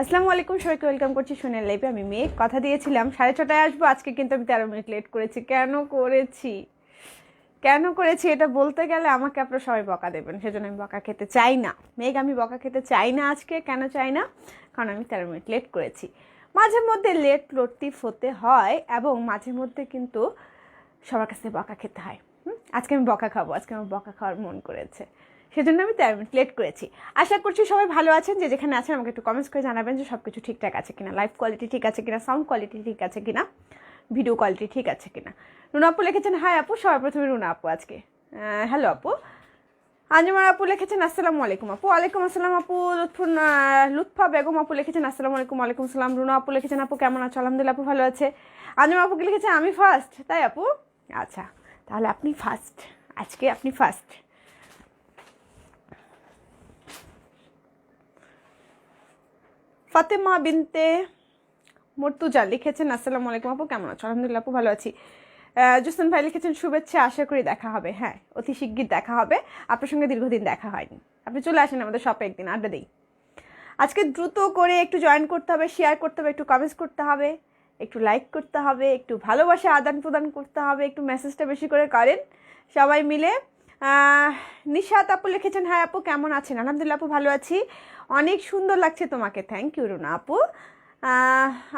আসসালামু আলাইকুম, সবাইকে ওয়েলকাম করছি সোনার লাইভে। আমি মেঘ, কথা দিয়েছিলাম 6:30টায় আসবো, আজকে কিন্তু আমি 13 মিনিট লেট করেছি। কেন করেছি এটা বলতে গেলে আমাকে আপনারা সবাই বকা দেবেন, সেজন্য আমি বকা খেতে চাই না। মেঘ, আমি বকা খেতে চাই না আজকে। কেন চাই না? কারণ আমি 13 মিনিট লেট করেছি। মাঝে মধ্যে লেট লতিফ হতে হয় এবং মাঝে মধ্যে কিন্তু সবার কাছে বকা খেতে হয়। আজকে আমি বকা খাবো, আজকে আমার বকা খাওয়ার মন করেছে, সেজন্য আমি 13 মিনিট লেট করেছি। আশা করছি সবাই ভালো আছেন। যে যেখানে আছেন আমাকে একটু কমেন্টস করে জানাবেন যে সব কিছু ঠিকঠাক আছে কিনা, লাইভ কোয়ালিটি ঠিক আছে কিনা, সাউন্ড কোয়ালিটি ঠিক আছে কিনা, ভিডিও কোয়ালিটি ঠিক আছে কিনা। রুনা আপু লিখেছেন হাই আপু, সবার প্রথমে রুনা আপু আজকে হ্যালো আপু। আঞ্জুমার আপু লিখেছেন আসসালামু আলাইকুম আপু। ওয়ালাইকুম আসসালাম আপু। লুৎফা বেগম আপু লিখেছেন আসসালামু আলাইকুম। ওয়ালাইকুম আসসালাম। রুনা আপু লিখেছেন আপু কেমন আছো? আলহামদুলিল্লাহ আপু ভালো আছে। আঞ্জুমা আপু লিখেছেন আমি ফার্স্ট, তাই আপু? আচ্ছা, তাহলে আপনি ফার্স্ট, আজকে আপনি ফার্স্ট। ফাতেমা বিনতে মর্তুজা লিখেছেন আসসালামু আলাইকুম আপু কেমন আছো? আলহামদুলিল্লাহ আপু ভালো আছি। জুসন ভাই লিখেছেন শুভেচ্ছা, আশা করি দেখা হবে। হ্যাঁ, অতি শিগগির দেখা হবে। আপনার সঙ্গে দীর্ঘদিন দেখা হয়নি, আপনি চলে আসেন আমাদের শপে একদিন, আড্ডা দিই। আজকে দ্রুত করে একটু জয়েন করতে হবে, শেয়ার করতে হবে, একটু কমেন্টস করতে হবে, একটু লাইক করতে হবে, একটু ভালোবাসা আদান প্রদান করতে হবে, একটু মেসেজটা বেশি করে করেন সবাই মিলে। নিশাত আপু লিখেছেন হ্যাঁ আপু কেমন আছেন? আলহামদুলিল্লাহ আপু ভালো আছি। অনেক সুন্দর লাগছে তোমাকে, থ্যাংক ইউ রুনা আপু।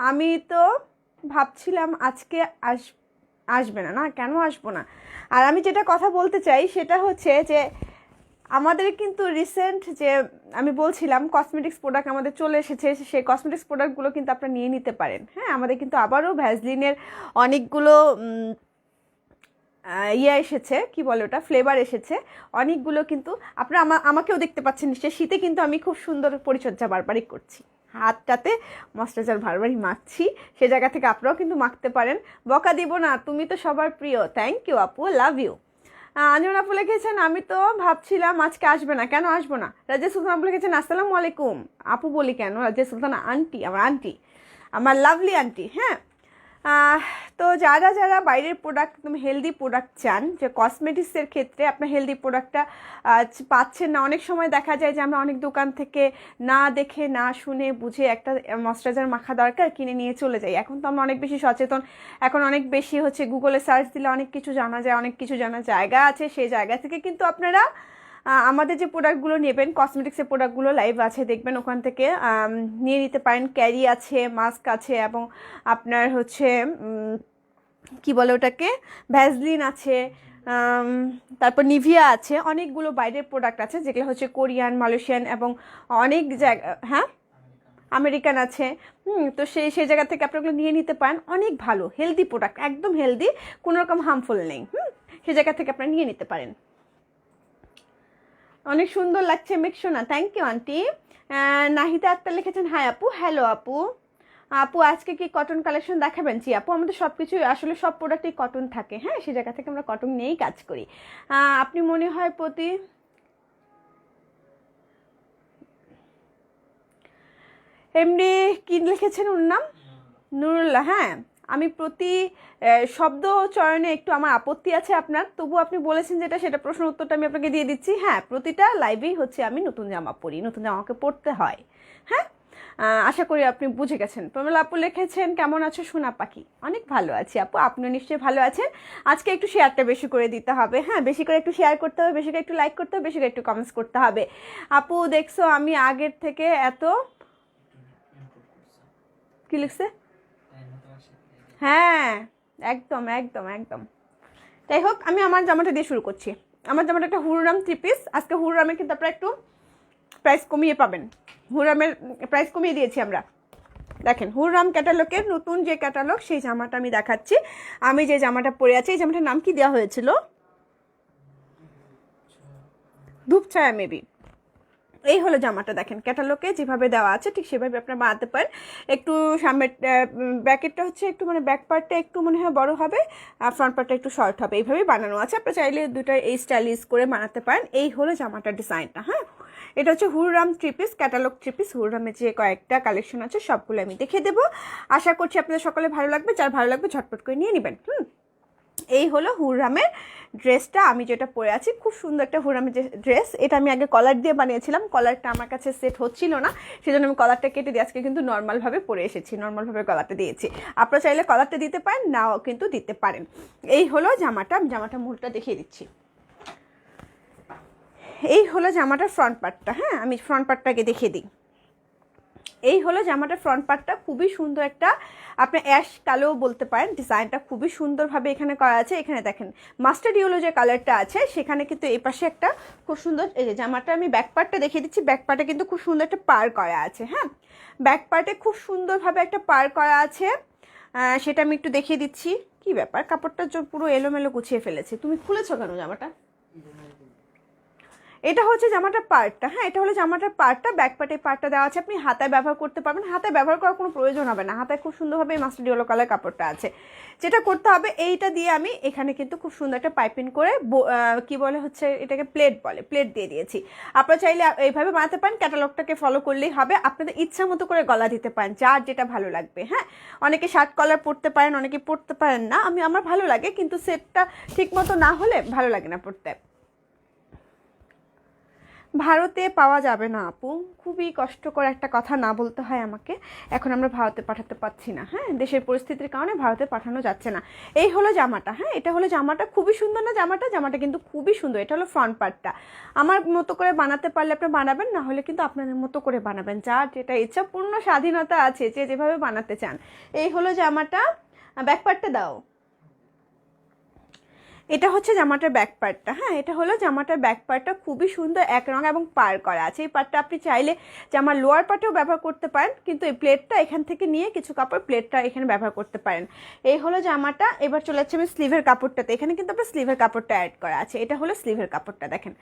আমি তো ভাবছিলাম আজকে আসবে না। না, কেন আসবো না? আর আমি যেটা কথা বলতে চাই সেটা হচ্ছে যে আমাদের কিন্তু রিসেন্ট যে আমি বলছিলাম কসমেটিক্স প্রোডাক্ট আমাদের চলে এসেছে, সেই কসমেটিক্স প্রোডাক্টগুলো কিন্তু আপনারা নিয়ে নিতে পারেন। হ্যাঁ, আমাদের কিন্তু আবারও ভ্যাসলিনের অনেকগুলো এসেছে, কি বলে ওটা, ফ্লেভার এসেছে অনেকগুলো। কিন্তু আপনারা আমাকেও দেখতে পাচ্ছেন নিশ্চয়ই, শীতে কিন্তু আমি খুব সুন্দর পরিচর্যা বারবারই করছি, হাতটাতে ময়েশ্চারাইজার বারবারই মাখছি। সে জায়গা থেকে আপনারাও কিন্তু মাখতে পারেন। বকা দিব না, তুমি তো সবার প্রিয়। থ্যাংক ইউ আপু, লাভ ইউ। আঞ্জন আপু লিখেছেন আমি তো ভাবছিলাম আজকে আসবে না, কেন আসবো না? রাজিয়া সুলতান আপু লিখেছেন আসসালামু আলাইকুম আপু, বলি কেন, রাজিয়া সুলতান আন্টি, আমার লাভলি আন্টি। হ্যাঁ, তো যারা যারা বাইরের প্রোডাক্ট, একদম হেলদি প্রোডাক্ট চান, যে কসমেটিক্সের ক্ষেত্রে আপনার হেলদি প্রোডাক্টটা পাচ্ছেন না। অনেক সময় দেখা যায় যে আমরা অনেক দোকান থেকে না দেখে না শুনে বুঝে একটা ময়েশ্চারাইজার মাখা দরকার, কিনে নিয়ে চলে যাই। এখন তো আমরা অনেক বেশি সচেতন, এখন অনেক বেশি হচ্ছে গুগলে সার্চ দিলে অনেক কিছু জানা যায়, অনেক কিছু জানার জায়গা আছে। সেই জায়গা থেকে কিন্তু আপনারা আমাদের যে প্রোডাক্টগুলো নেবেন, কসমেটিক্সের প্রোডাক্টগুলো লাইভ আছে, দেখবেন ওখান থেকে নিয়ে নিতে পারেন। ক্যারি আছে, মাস্ক আছে, এবং আপনার হচ্ছে কি বলে ওটাকে, ভ্যাসলিন আছে, তারপর নিভিয়া আছে, অনেকগুলো বাইরের প্রোডাক্ট আছে যেগুলো হচ্ছে কোরিয়ান, মালয়েশিয়ান এবং অনেক জায়গা, হ্যাঁ আমেরিকান আছে। তো সেই জায়গা থেকে আপনাগুলো নিয়ে নিতে পারেন। অনেক ভালো হেলদি প্রোডাক্ট, একদম হেলদি, কোনো রকম হার্মফুল নেই। সেই জায়গা থেকে আপনারা নিয়ে নিতে পারেন। অনেক সুন্দর লাগছে মেঘসোনা, thank you aunty. Nahida Akhtar লিখেছেন হাই আপু, হ্যালো আপু। আপু আজকে কি কটন কালেকশন দেখাবেন? জি আপু, আমাদের সব কিছু আসলে সব প্রোডাক্টই কটন থাকে। হ্যাঁ, সেই জায়গা থেকে আমরা কটন নিয়েই কাজ করি। আপনি মনে হয় এমনি কি লিখেছেন ওর নাম? নুরুল্লাহ। হ্যাঁ, আমি প্রতি শব্দ চয়নে একটু আমার আপত্তি আছে আপনার, তবু আপনি বলেছেন যেটা, সেটা প্রশ্ন উত্তরটা আমি আপনাকে দিয়ে দিচ্ছি। হ্যাঁ, প্রতিটা লাইভেই হচ্ছে আমি নতুন জামা পরি, নতুন জামাকে পরতে হয়। হ্যাঁ, আশা করি আপনি বুঝে গেছেন। প্রমিলা আপু লিখেছেন কেমন আছো সোনা পাখি? অনেক ভালো আছি আপু, আপনিও নিশ্চয়ই ভালো আছেন। আজকে একটু শেয়ারটা বেশি করে দিতে হবে। হ্যাঁ, বেশি করে একটু শেয়ার করতে হবে, বেশি করে একটু লাইক করতে হবে, বেশি করে একটু কমেন্টস করতে হবে। আপু দেখছো আমি আগের থেকে এত কি লিখছে? হ্যাঁ, একদম একদম একদম। যাই হোক, আমি আমার জামাটা দিয়ে শুরু করছি। আমার জামাটা একটা হুররাম 3 পিস। আজকে হুররামের কিন্তু আপনারা একটু প্রাইস কমিয়ে পাবেন। হুররামের প্রাইস কমিয়ে দিয়েছি আমরা। দেখেন, হুররাম ক্যাটালগের নতুন যে ক্যাটালগ, সেই জামাটা আমি দেখাচ্ছি। আমি যে জামাটা পরে আছি, এই জামাটার নাম কি দেওয়া হয়েছিল? ধূপছায়া মেবি। এই হলো জামাটা, দেখেন ক্যাটালগে যেভাবে দেওয়া আছে ঠিক সেভাবে আপনারা বানাতে পারেন। একটু সামনের ব্যাকেটটা হচ্ছে একটু, মানে ব্যাক পার্টটা একটু মনে হয় বড় হবে, আর ফ্রন্ট পার্টটা একটু শর্ট হবে। এইভাবেই বানানো আছে, আপনারা চাইলে দুটো এই স্টাইলিশ করে বানাতে পারেন। এই হলো জামাটার ডিজাইনটা। হ্যাঁ, এটা হচ্ছে হুররাম 3 পিস, ক্যাটালগ 3 পিস। হুররামের যে কয়েকটা কালেকশন আছে সবগুলো আমি দেখে দেবো। আশা করছি আপনাদের সকলে ভালো লাগবে। যার ভালো লাগবে ঝটপট করে নিয়ে নেবেন। এই হলো হুররামের ড্রেসটা, আমি যেটা পরে আছি খুব সুন্দর একটা হুররামের ড্রেস। এটা আমি আগে কলার দিয়ে বানিয়েছিলাম, কলারটা আমার কাছে সেট হচ্ছিল না, সেজন্য আমি কলারটা কেটে দিয়ে আজকে কিন্তু নর্মালভাবে পরে এসেছি, নর্মালভাবে কলারটা দিয়েছি। আপনারা চাইলে কলারটা দিতে পারেন, নাও কিন্তু দিতে পারেন। এই হলো জামাটা, আমি জামাটা মূলটা দেখিয়ে দিচ্ছি। এই হলো জামাটার ফ্রন্ট পার্টটা। হ্যাঁ, আমি ফ্রন্ট পার্টটাকে দেখিয়ে দিই। এই হলো জামাটার ফ্রন্ট পার্টটা, খুবই সুন্দর একটা, আপনি অ্যাশ কালো বলতে পারেন। ডিজাইনটা খুবই সুন্দরভাবে এখানে করা আছে। এখানে দেখেন মাস্টার্ড ইয়েলো যে কালারটা আছে, সেখানে কিন্তু এই পাশে একটা খুব সুন্দর, এই যে জামাটা আমি ব্যাক পার্টটা দেখিয়ে দিচ্ছি, ব্যাক পার্টে কিন্তু খুব সুন্দর একটা পার করা আছে। হ্যাঁ, ব্যাক পার্টে খুব সুন্দরভাবে একটা পার করা আছে, সেটা আমি একটু দেখিয়ে দিচ্ছি। কি ব্যাপার, কাপড়টা পুরো এলোমেলো গুছিয়ে ফেলেছে, তুমি খুলেছো কেন জামাটা? এটা হচ্ছে জামাটার পার্টটা। হ্যাঁ, এটা হলো জামাটার পার্টটা, ব্যাক পার্টে পার্টটা দেওয়া আছে, আপনি হাতায় ব্যবহার করতে পারবেন। হাতায় ব্যবহার করার কোনো প্রয়োজন হবে না, হাতায় খুব সুন্দরভাবে এই মাস্টার্ড ইয়েলো কালার কাপড়টা আছে। যেটা করতে হবে, এইটা দিয়ে আমি এখানে কিন্তু খুব সুন্দর একটা পাইপিং করে কি বলে হচ্ছে এটাকে প্লেট বলে, প্লেট দিয়ে দিয়েছি। আপনারা চাইলে এইভাবে বানাতে পারেন, ক্যাটালগটাকে ফলো করলেই হবে। আপনাদের ইচ্ছা মতো করে গলা দিতে পারেন, যার যেটা ভালো লাগবে। হ্যাঁ, অনেকে শার্ট কলার পরতে পারেন, অনেকে পরতে পারেন না। আমার ভালো লাগে, কিন্তু সেটটা ঠিক মতো না হলে ভালো লাগে না পরতে। ভারতে পাওয়া যাবে না আপু, খুবই কষ্টকর একটা কথা, না বলতে হয় আমাকে। এখন আমরা ভারতে পাঠাতে পারছি না। হ্যাঁ, দেশের পরিস্থিতির কারণে ভারতে পাঠানো যাচ্ছে না। এই হলো জামাটা। হ্যাঁ, এটা হলো জামাটা, খুবই সুন্দর না জামাটা? জামাটা কিন্তু খুবই সুন্দর। এটা হলো ফ্রন্ট পার্টটা। আমার মতো করে বানাতে পারলে আপনি বানাবেন, না হলে কিন্তু আপনাদের মতো করে বানাবেন, যার যেটা ইচ্ছা, পূর্ণ স্বাধীনতা আছে, যে যেভাবে বানাতে চান। এই হলো জামাটা, ব্যাক পার্টটা দাও। এটা হচ্ছে জামাটার ব্যাক পার্টটা। হ্যাঁ, এটা হলো জামাটার ব্যাক পার্টটা, খুবই সুন্দর এক রঙ এবং পার করা আছে। এই পার্টটা আপনি চাইলে জামার লোয়ার পার্টেও ব্যবহার করতে পারেন, কিন্তু এই প্লেটটা এখান থেকে নিয়ে কিছু কাপড় প্লেটটা এখানে ব্যবহার করতে পারেন। এই হলো জামাটা। এবার চলে যাচ্ছে আমি স্লিভের কাপড়টাতে। এখানে কিন্তু আপনার স্লিভের কাপড়টা অ্যাড করা আছে। এটা হলো স্লিভের কাপড়টা, দেখেন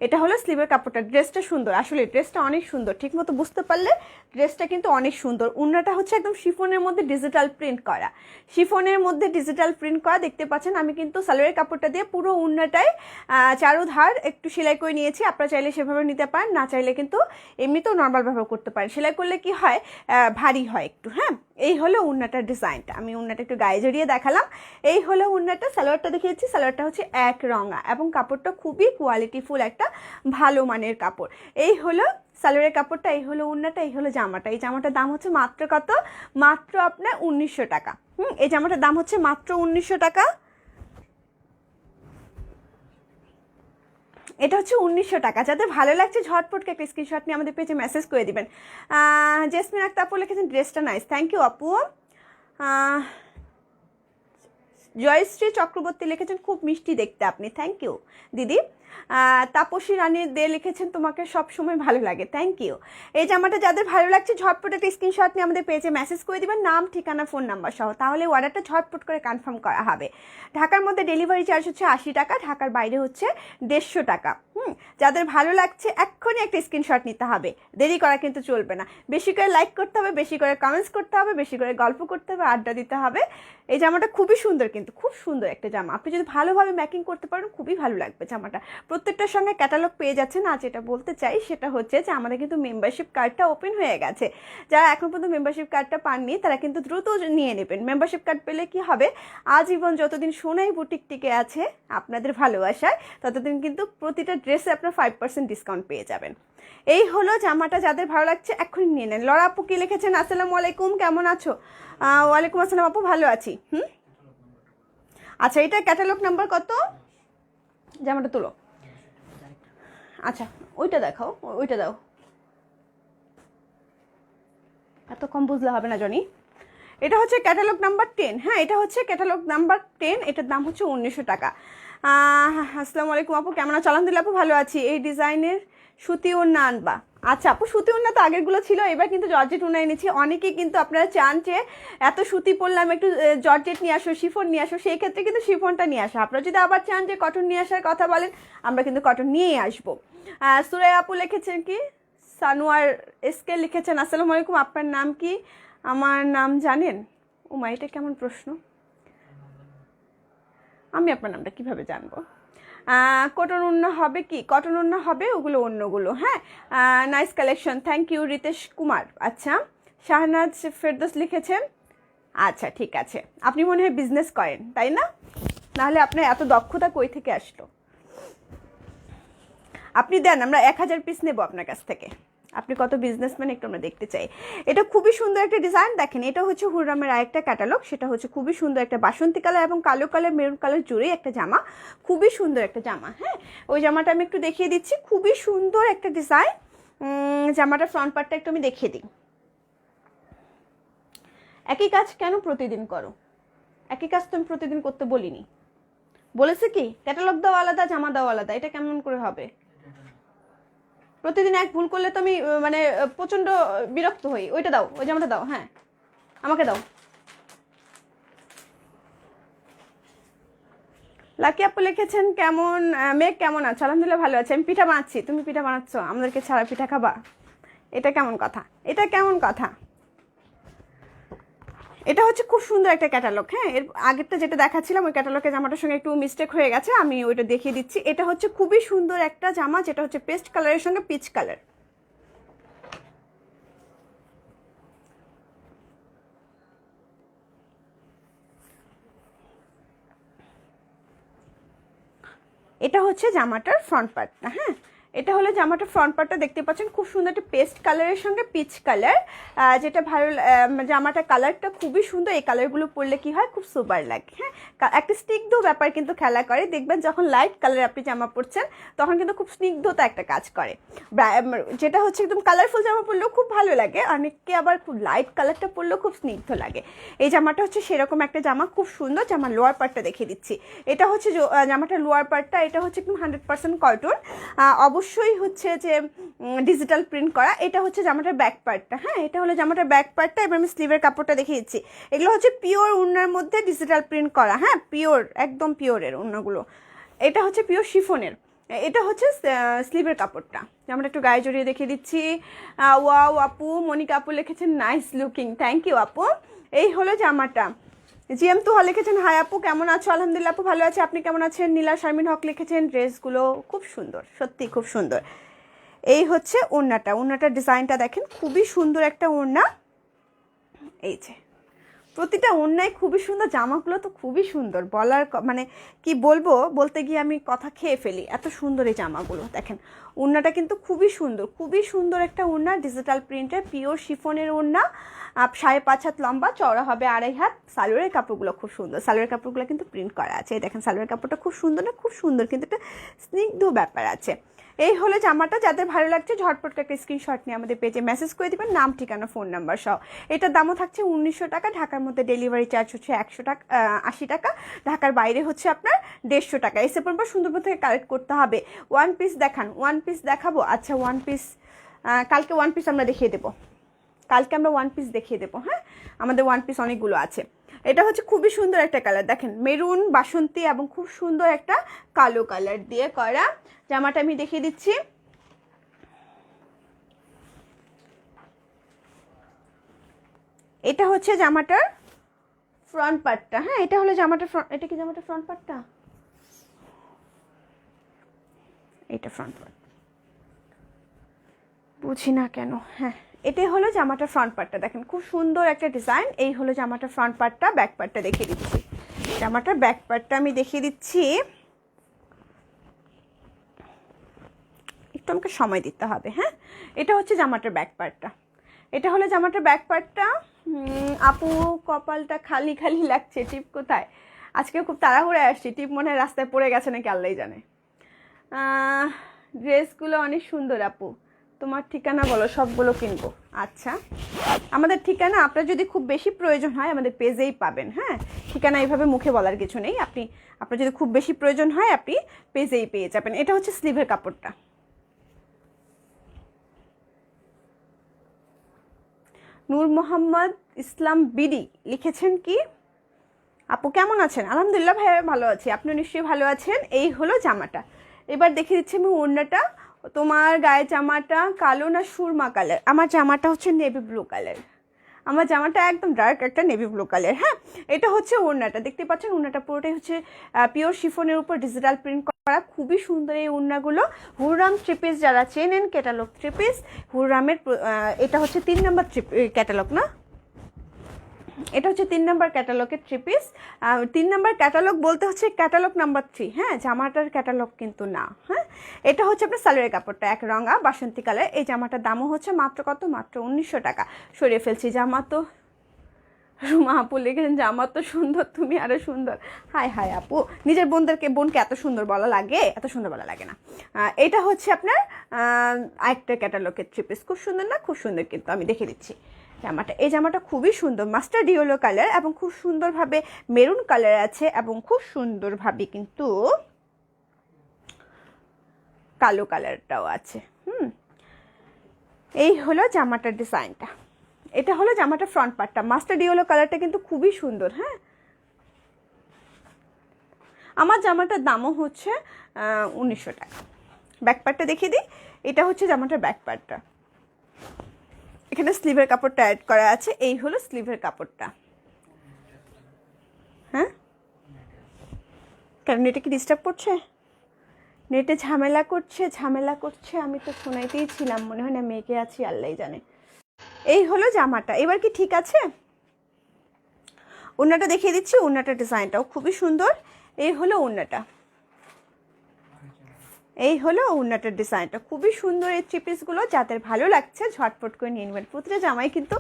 এটা হলো স্লিভের কাপড়টা। ড্রেসটা সুন্দর, আসলে ড্রেসটা অনেক সুন্দর, ঠিক মতো বুঝতে পারলে ড্রেসটা কিন্তু অনেক সুন্দর। উন্নাটা হচ্ছে একদম শিফনের মধ্যে ডিজিটাল প্রিন্ট করা, শিফনের মধ্যে ডিজিটাল প্রিন্ট করা, দেখতে পাচ্ছেন। আমি কিন্তু সালোয়ারের কাপড় দিয়ে পুরো উন্নাটায় চারোধার একটু সেলাই করে নিয়েছি। আপনারা চাইলে সেভাবে নিতে পারেন, না চাইলে কিন্তু এমনিতেও নর্মাল ব্যবহার করতে পারেন। সেলাই করলে কি হয়, ভারী হয় একটু। হ্যাঁ, এই হলো উন্নাটার ডিজাইনটা। আমি উন্নাটা একটু গায়ে জড়িয়ে দেখালাম। এই হলো উন্নাটা। সালোয়ারটা দেখিয়েছি, সালোয়ারটা হচ্ছে এক রঙা এবং কাপড়টা খুবই কোয়ালিটিফুল, একটা ভালো মানের কাপড়। এই হলো সালোয়ারের কাপড়টা, এই হলো উন্নাটা, এই হলো জামাটা। এই জামাটার দাম হচ্ছে মাত্র কত? মাত্র আপনার 1900 টাকা। এই জামাটার দাম হচ্ছে মাত্র 1900 টাকা। এটা হচ্ছে 1900 টাকা। যাদের ভালো লাগছে ঝটপট একটা স্ক্রিনশট নিয়ে আমাদের পেজে মেসেজ করে দিবেন। জেসমিন আক্তার আপু লিখেছেন ড্রেসটা নাইস, থ্যাংক ইউ আপু। জয়শ্রী চক্রবর্তী লিখেছেন খুব মিষ্টি দেখতে আপনি, থ্যাংক ইউ দিদি। তাপসী রানী দে লিখেছেন তোমাকে সব সময় ভালো লাগে, থ্যাংক ইউ। এই জামাটা যাদের ভালো লাগছে ঝটপট একটা স্ক্রিনশট নিয়ে আমাদের পেজে মেসেজ করে দিবেন, নাম ঠিকানা ফোন নাম্বার সহ, তাহলে অর্ডারটা ঝটপট করে কনফার্ম করা হবে। ঢাকার মধ্যে ডেলিভারি চার্জ হচ্ছে 80 টাকা, ঢাকার বাইরে হচ্ছে 150 টাকা। যাদের ভালো লাগছে এক্ষুনি একটা স্ক্রিনশট নিতে হবে, দেরি করা কিন্তু চলবে না। বেশি করে লাইক করতে হবে, বেশি করে কমেন্টস করতে হবে, বেশি করে গল্প করতে হবে, আড্ডা দিতে হবে। এই জামাটা খুবই সুন্দর, কিন্তু খুব সুন্দর একটা জামা। আপনি যদি ভালোভাবে ম্যাকিং করতে পারেন খুবই ভালো লাগবে জামাটা। প্রত্যেকটার সঙ্গে ক্যাটালগ পেয়ে যাচ্ছেন। আর যেটা বলতে চাই সেটা হচ্ছে যে আমাদের কিন্তু মেম্বারশিপ কার্ডটা ওপেন হয়ে গেছে। যারা এখন পর্যন্ত মেম্বারশিপ কার্ডটা পাননি তারা কিন্তু দ্রুত নিয়ে নেবেন। মেম্বারশিপ কার্ড পেলে কি হবে, আজীবন যতদিন সোনাই বুটিক টিকে আছে আপনাদের ভালোবাসায়, ততদিন কিন্তু প্রতিটা ড্রেসে আপনার 5% ডিসকাউন্ট পেয়ে যাবেন। এই হলো জামাটা, যাদের ভালো লাগছে এক্ষুনি নিয়ে নেন। লরা আপু কি লিখেছেন, আসসালামু আলাইকুম, কেমন আছো? ওয়ালাইকুম আসসালাম আপু, ভালো আছি। আচ্ছা, এটা ক্যাটালগ নাম্বার কত? জামাটা তুলো। আচ্ছা, ওইটা দেখাও, ওইটা দাও। এত কম বুঝলে হবে না জনি। এটা হচ্ছে ক্যাটালগ নাম্বার 10। হ্যাঁ, এটা হচ্ছে ক্যাটালগ নাম্বার 10। এটার দাম হচ্ছে 1900 টাকা। আসসালামু আলাইকুম আপু, কেমন আছো? আলহামদুলিল্লাহ আপু, ভালো আছি। এই ডিজাইনের সুতি ওড়না আনবা? আচ্ছা আপু, সুতি ওড়না তো আগেরগুলো ছিল, এবার কিন্তু জর্জেট ওড়না এনেছি। অনেকে কিন্তু আপনারা চান যে এত সুতি পরলাম, একটু জর্জেট নিয়ে আসো, শিফন নিয়ে আসো, সেই ক্ষেত্রে কিন্তু শিফনটা নিয়ে আসো। আপনারা যদি আবার চান যে কটন নিয়ে আসার কথা বলেন, আমরা কিন্তু কটন নিয়েই আসবো। সুরাই আপু লিখেছেন কি, সানোয়ার এসকে লিখেছেন আসসালামু আলাইকুম, আপনার নাম কি? আমার নাম জানেন? মা, এটা কেমন প্রশ্ন, আমি আপনার নামটা কিভাবে জানবো? কটন ওড়না হবে কি? কটন ওড়না হবে, ওগুলো অন্যগুলো। হ্যাঁ, nice collection, thank you Ritesh Kumar. আচ্ছা, শাহনাজ ফেরদৌস লিখেছেন। আচ্ছা ঠিক আছে, আপনি মনে হয় বিজনেস করেন তাই না? নাহলে আপনার এত দক্ষতা কই থেকে আসলো? আপনি দেন, আমরা 1000 পিস নেব আপনার কাছ থেকে। আপনি কত বিজনেসম্যান একটু আমরা দেখতে চাই। এটা খুবই সুন্দর একটা ডিজাইন। দেখেন, এটা হচ্ছে হুররামের আরেকটা ক্যাটালগ। সেটা হচ্ছে খুবই সুন্দর একটা বাসন্তী কালার এবং কালো কালার, মেরুন কালার জুড়েই একটা জামা। খুবই সুন্দর একটা জামা। হ্যাঁ, ওই জামাটা আমি একটু দেখিয়ে দিচ্ছি। খুবই সুন্দর একটা ডিজাইন। জামাটার ফ্রন্ট পার্টটা একটু আমি দেখিয়ে দিই। একই কাজ কেন প্রতিদিন করো? একই কাজ তো আমি প্রতিদিন করতে বলিনি। বলেছে কি ক্যাটালগ দাও আলাদা, জামা দাও আলাদা? এটা কেমন করে হবে? প্রতিদিন এক ভুল করলে তো আমি মানে প্রচন্ড বিরক্ত হই। ওইটা দাও, ওই জামাটা দাও। হ্যাঁ, আমাকে দাও। লাকি আপু লিখেছেন, কেমন মেঘ কেমন আছো? আলহামদুলিল্লাহ ভালো আছে। আমি পিঠা বানাচ্ছি, তুমি পিঠা বানাচ্ছ, আমাদেরকে ছাড়া পিঠা খাবা? এটা কেমন কথা? এটা কেমন কথা? এটা হচ্ছে খুব সুন্দর একটা ক্যাটালগ। হ্যাঁ, এর আগেরটা যেটা দেখাচ্ছিলাম ওই ক্যাটালগের জামাটার সঙ্গে একটু মিস্টেক হয়ে গেছে, আমি ওইটা দেখিয়ে দিচ্ছি। এটা হচ্ছে খুবই সুন্দর একটা জামা, যেটা হচ্ছে পেস্ট কালারের সঙ্গে পিচ কালার। এটা হচ্ছে জামাটার ফ্রন্ট পার্টটা। হ্যাঁ, এটা হলো জামাটার ফ্রন্ট পার্টটা, দেখতে পাচ্ছেন খুব সুন্দর একটা পেস্ট কালারের সঙ্গে পিচ কালার। যেটা ভালো, জামাটার কালারটা খুবই সুন্দর। এই কালারগুলো পরলে কি হয়, খুব সুপার লাগে। হ্যাঁ, একটা স্নিগ্ধ ব্যাপার কিন্তু খেলা করে। দেখবেন যখন লাইট কালার আপনি জামা পরছেন তখন কিন্তু খুব স্নিগ্ধতা একটা কাজ করে। যেটা হচ্ছে একদম কালারফুল জামা পরলেও খুব ভালো লাগে, অনেককে আবার খুব লাইট কালারটা পরলেও খুব স্নিগ্ধ লাগে। এই জামাটা হচ্ছে সেরকম একটা জামা, খুব সুন্দর। জামার লোয়ার পার্টটা দেখিয়ে দিচ্ছি। এটা হচ্ছে জামাটার লোয়ার পার্টটা, এটা হচ্ছে একদম 100% কটন। অবশ্যই হচ্ছে যে ডিজিটাল প্রিন্ট করা। এটা হচ্ছে জামাটার ব্যাক পার্টটা। হ্যাঁ, এটা হলো জামাটার ব্যাক পার্টটা। এবার আমি স্লিভের কাপড়টা দেখিয়ে দিচ্ছি। এগুলো হচ্ছে পিওর উন্নার মধ্যে ডিজিটাল প্রিন্ট করা। হ্যাঁ, পিওর, একদম পিওরের উন্নাগুলো। এটা হচ্ছে পিওর শিফনের। এটা হচ্ছে স্লিভের কাপড়টা। জামাটা একটু গায়ে জড়িয়ে দেখিয়ে দিচ্ছি। ওয়াও আপু, মনিকা আপু লিখেছেন নাইস লুকিং, থ্যাংক ইউ আপু। এই হলো জামাটা। জিএম তুহা লিখেছেন হাই আপু, কেমন আছো? আলহামদুলিল্লাহ আপু ভালো আছে, আপনি কেমন আছেন? নীলা শারমিন হক লিখেছেন ড্রেসগুলো খুব সুন্দর, সত্যি খুব সুন্দর। এই হচ্ছে ওড়নাটা। ওড়নাটার ডিজাইনটা দেখেন, খুবই সুন্দর একটা ওড়না। এই যে প্রতিটা ওড়নায় খুবই সুন্দর, জামাগুলো তো খুবই সুন্দর, বলার মানে কি বলবো, বলতে গিয়ে আমি কথা খেয়ে ফেলি, এত সুন্দর এই জামাগুলো। দেখেন ওড়নাটা কিন্তু খুবই সুন্দর, খুবই সুন্দর একটা ওড়না, ডিজিটাল প্রিন্টের পিওর শিফনের ওড়না। 5.5 হাত লম্বা, চওড়া হবে 2.5 হাত। সালোয়ারের কাপড়গুলো খুব সুন্দর, সালোয়ারের কাপড়গুলো কিন্তু প্রিন্ট করা আছে। দেখেন সালোয়ারের কাপড়টা খুব সুন্দর না? খুব সুন্দর, কিন্তু একটা স্নিগ্ধ ব্যাপার আছে। এই হলো জামাটা। যাদের ভালো লাগছে ঝটপট একটা স্ক্রিনশট নিয়ে আমাদের পেজে মেসেজ করে দেবেন, নাম, ঠিকানা, ফোন নাম্বার সহ। এটার দামও থাকছে 1900 টাকা। ঢাকার মধ্যে ডেলিভারি চার্জ হচ্ছে 100 টাকা, 80 টাকা। ঢাকার বাইরে হচ্ছে আপনার 150 টাকা। এই সেপ্টেম্বর সুন্দরবন থেকে কালেক্ট করতে হবে। ওয়ান পিস দেখান, ওয়ান পিস দেখাবো। আচ্ছা, ওয়ান পিস কালকে ওয়ান পিস আমরা দেখিয়ে দেবো, কালকে আমরা ওয়ান পিস দেখিয়ে দেবো। হ্যাঁ, আমাদের ওয়ান পিস অনেকগুলো আছে। এটা হচ্ছে খুবই সুন্দর একটা কালার, দেখেন মেরুন বাসন্তী এবং খুব সুন্দর একটা কালো কালার দিয়ে করা। জামাটা আমি দেখিয়ে দিচ্ছি। এটা হচ্ছে জামাটার ফ্রন্ট পার্টটা। হ্যাঁ, এটা হলো জামাটার ফ্রন্ট, এটা কি জামাটার ফ্রন্ট পার্টটা? এটা ফ্রন্ট পার্ট, বুঝি না কেন। হ্যাঁ, এটাই হলো জামাটার ফ্রন্ট পার্টটা। দেখেন খুব সুন্দর একটা ডিজাইন। এই হলো জামাটার ফ্রন্ট পার্টটা। ব্যাক পার্টটা দেখিয়ে দিচ্ছি। জামাটার ব্যাক পার্টটা আমি দেখিয়ে দিচ্ছি, একটু আমাকে সময় দিতে হবে। হ্যাঁ, এটা হচ্ছে জামাটার ব্যাক পার্টটা। এটা হলো জামাটার ব্যাক পার্টটা। আপু কপালটা খালি খালি লাগছে, টিপ কোথায়? আজকে খুব তাড়াহুড়ে আসছি, টিপ মনে হয় রাস্তায় পড়ে গেছে নাকি আল্লাহই জানে। ড্রেসগুলো অনেক সুন্দর আপু, তোমার ঠিকানা বলো, সবগুলো কিনবো। আচ্ছা, আমাদের ঠিকানা আপনার যদি খুব বেশি প্রয়োজন হয় আমাদের পেজেই পাবেন। হ্যাঁ, ঠিকানা এইভাবে মুখে বলার কিছু নেই। আপনার যদি খুব বেশি প্রয়োজন হয় আপনি পেজেই পেয়ে যাবেন। এটা হচ্ছে স্লিভের কাপড়টা। নূর মোহাম্মদ ইসলাম বিডি লিখেছেন কি, আপু কেমন আছেন? আলহামদুলিল্লাহ ভাই ভালো আছি, আপনি নিশ্চয়ই ভালো আছেন। এই হলো জামাটা। এবার দেখিয়ে দিচ্ছি আমি ওড়নাটা। তোমার গায়ে জামাটা কালো না সুরমা কালার? আমার জামাটা হচ্ছে নেভি ব্লু কালার। আমার জামাটা একদম ডার্ক একটা নেভি ব্লু কালার। হ্যাঁ, এটা হচ্ছে ওড়নাটা, দেখতে পাচ্ছেন ওড়নাটা পুরোটাই হচ্ছে পিওর শিফনের উপর ডিজিটাল প্রিন্ট করা। খুবই সুন্দর এই ওড়নাগুলো। হুররাম থ্রি পিস যারা চেনেন, ক্যাটালগ থ্রি পিস হুররামের, এটা হচ্ছে 3 নম্বর ক্যাটালগ না? এটা হচ্ছে 3 নাম্বার ক্যাটালগের 3 পিস। 3 নাম্বার ক্যাটালগ বলতে হচ্ছে ক্যাটালগ নাম্বার 3, হ্যাঁ, জামাটার ক্যাটালগ কিন্তু না। হ্যাঁ, এটা হচ্ছে আপনার সালোয়ারের কাপড়টা এক রঙা বাসন্তী কালার। এই জামাটার দামও হচ্ছে মাত্র কত, মাত্র 1900 টাকা। সরিয়ে ফেলছি জামা তো, রুমা আপু লিখেছেন জামা তো সুন্দর, তুমি আরো সুন্দর। হায় হায় আপু, নিজের বোনকে এত সুন্দর বলা লাগে? এত সুন্দর বলা লাগে না। এটা হচ্ছে আপনার আরেকটা ক্যাটালগের 3 পিস। খুব সুন্দর না? খুব সুন্দর কিন্তু, আমি দেখে দিচ্ছি জামাটা। এই জামাটা খুবই সুন্দর, মাস্টার্ড ইয়েলো কালার এবং খুব সুন্দরভাবে মেরুন কালার আছে এবং খুব সুন্দরভাবে কিন্তু কালো কালারটাও আছে। এই হলো জামাটার ডিজাইনটা। এটা হলো জামাটার ফ্রন্ট পার্টটা। মাস্টার্ড ইয়েলো কালারটা কিন্তু খুবই সুন্দর। হ্যাঁ, আমার জামাটার দামও হচ্ছে 1900 টাকা। ব্যাক পার্টটা দেখিয়ে দিই। এটা হচ্ছে জামাটার ব্যাক পার্টটা। এখানে স্লিভের কাপড়টা অ্যাড করা আছে। এই হলো স্লিভের কাপড়টা। হ্যাঁ, কারণ এটা কি ডিস্টার্ব করছে? নেটে ঝামেলা করছে। আমি তো শোনাইতেই ছিলাম, মনে হয় না মেয়েকে আছি, আল্লাহ জানে। এই হলো জামাটা। এবার কি ঠিক আছে? ওড়নাটা দেখিয়ে দিচ্ছি। ওড়নাটার ডিজাইনটাও খুবই সুন্দর। এই হলো ওড়নাটা, এই হলো ওড়নাটার ডিজাইনটা খুবই সুন্দর। এই 3 পিসগুলো যাদের ভালো লাগছে ঝটপট করে নিয়ে নেবেন। প্রতিটা জামাই কিন্তু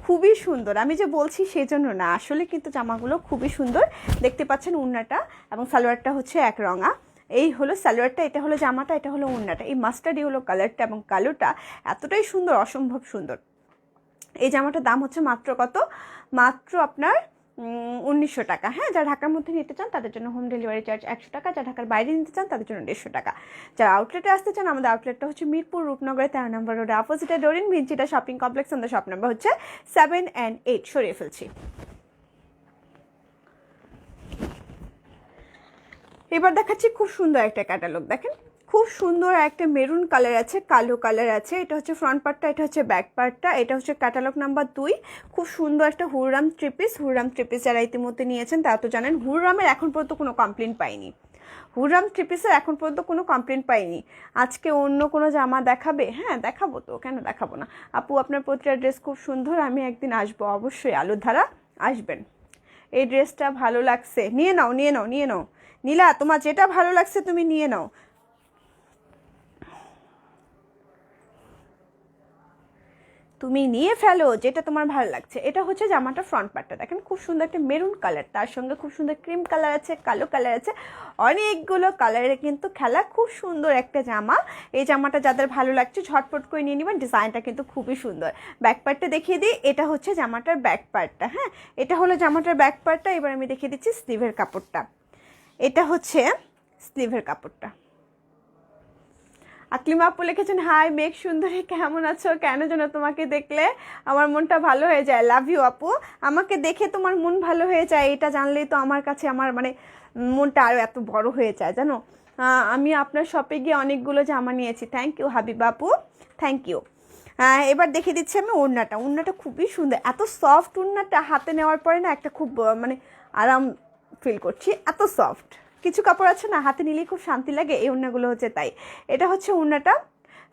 খুবই সুন্দর, আমি যে বলছি সেই জন্য না, আসলে কিন্তু জামাগুলো খুবই সুন্দর। দেখতে পাচ্ছেন ওড়নাটা এবং সালোয়ারটা হচ্ছে এক রঙা। এই হলো সালোয়ারটা, এটা হলো জামাটা, এটা হলো ওড়নাটা। এই মাস্টার্ড হলো কালারটা এবং কালোটা এতটাই সুন্দর, অসম্ভব সুন্দর। এই জামাটার দাম হচ্ছে মাত্র কত? মাত্র আপনার 1900 টাকা। হ্যাঁ, যারা ঢাকার মধ্যে নিতে চান তাদের জন্য হোম ডেলিভারি চার্জ 100 টাকা। যারা ঢাকার বাইরে নিতে চান তাদের জন্য 150 টাকা। যারা আউটলেটে আসতে চান, আমাদের আউটলেটটা হচ্ছে মিরপুর রূপনগরে 13 নম্বর রোডে অপোজিটে ডোরিন ভিঞ্চিটা শপিং কমপ্লেক্স। আমাদের শপ নাম্বার হচ্ছে 7 and 8। সরিয়ে ফেলছি। এবার দেখাচ্ছি খুব সুন্দর একটা ক্যাটালগ। দেখেন, খুব সুন্দর একটা মেরুন কালার আছে, কালো কালার আছে। এটা হচ্ছে ফ্রন্ট পার্টটা, এটা হচ্ছে ব্যাক পার্টটা। এটা হচ্ছে ক্যাটালগ নাম্বার 2। খুব সুন্দর একটা হুররাম 3 পিস। হুররাম 3 পিস যারা ইতিমধ্যে নিয়েছেন তারা তো জানেন, হুররামের এখন পর্যন্ত কোনো কমপ্লেন পাইনি। হুররাম 3 পিসের এখন পর্যন্ত কোনো কমপ্লেন পাইনি। আজকে অন্য কোনো জামা দেখাবে? হ্যাঁ দেখাবো তো, কেন দেখাবো না। আপু আপনার প্রতিটা ড্রেস খুব সুন্দর, আমি একদিন আসবো অবশ্যই। আলুর ধারা আসবেন। এই ড্রেসটা ভালো লাগছে, নিয়ে নাও নিয়ে নাও নিয়ে নাও। নীলা, তোমার যেটা ভালো লাগছে তুমি নিয়ে নাও। তুমি নিয়ে ফেলো যেটা তোমার ভালো লাগছে। এটা হচ্ছে জামাটা ফ্রন্ট পার্টটা। দেখেন খুব সুন্দর একটা মেরুন কালার, তার সঙ্গে খুব সুন্দর ক্রিম কালার আছে, কালো কালার আছে, অনেকগুলো কালারে কিন্তু খেলা। খুব সুন্দর একটা জামা। এই জামাটা যাদের ভালো লাগছে ঝটপট করে নিয়ে নেবেন। ডিজাইনটা কিন্তু খুবই সুন্দর। ব্যাক পার্টটা দেখিয়ে দিই। এটা হচ্ছে জামাটার ব্যাক পার্টটা। হ্যাঁ, এটা হলো জামাটার ব্যাক পার্টটা। এবার আমি দেখিয়ে দিচ্ছি স্লিভের কাপড়টা। এটা হচ্ছে স্লিভের কাপড়টা। আকলিমা আপু লিখেছেন, হাই মেঘ সুন্দরী, কেমন আছো? কেন যেন তোমাকে দেখলে আমার মনটা ভালো হয়ে যায়। লাভ ইউ আপু। আমাকে দেখে তোমার মন ভালো হয়ে যায়, এটা জানলেই তো আমার কাছে আমার মানে মনটা আরও এত বড় হয়ে যায় জানো। আমি আপনার শপে গিয়ে অনেকগুলো জামা নিয়েছি। থ্যাংক ইউ হাবিবা আপু, থ্যাংক ইউ। এবার দেখে দিচ্ছি আমি ওড়নাটা। ওড়নাটা খুবই সুন্দর, এত সফট ওড়নাটা, হাতে নেওয়ার পরে না একটা খুব মানে আরাম ফিল করছি, এত সফট। কিছু কাপড় আছে না হাতে নিলেই খুব শান্তি লাগে, এই ওড়নাগুলো হচ্ছে তাই। এটা হচ্ছে ওড়নাটা।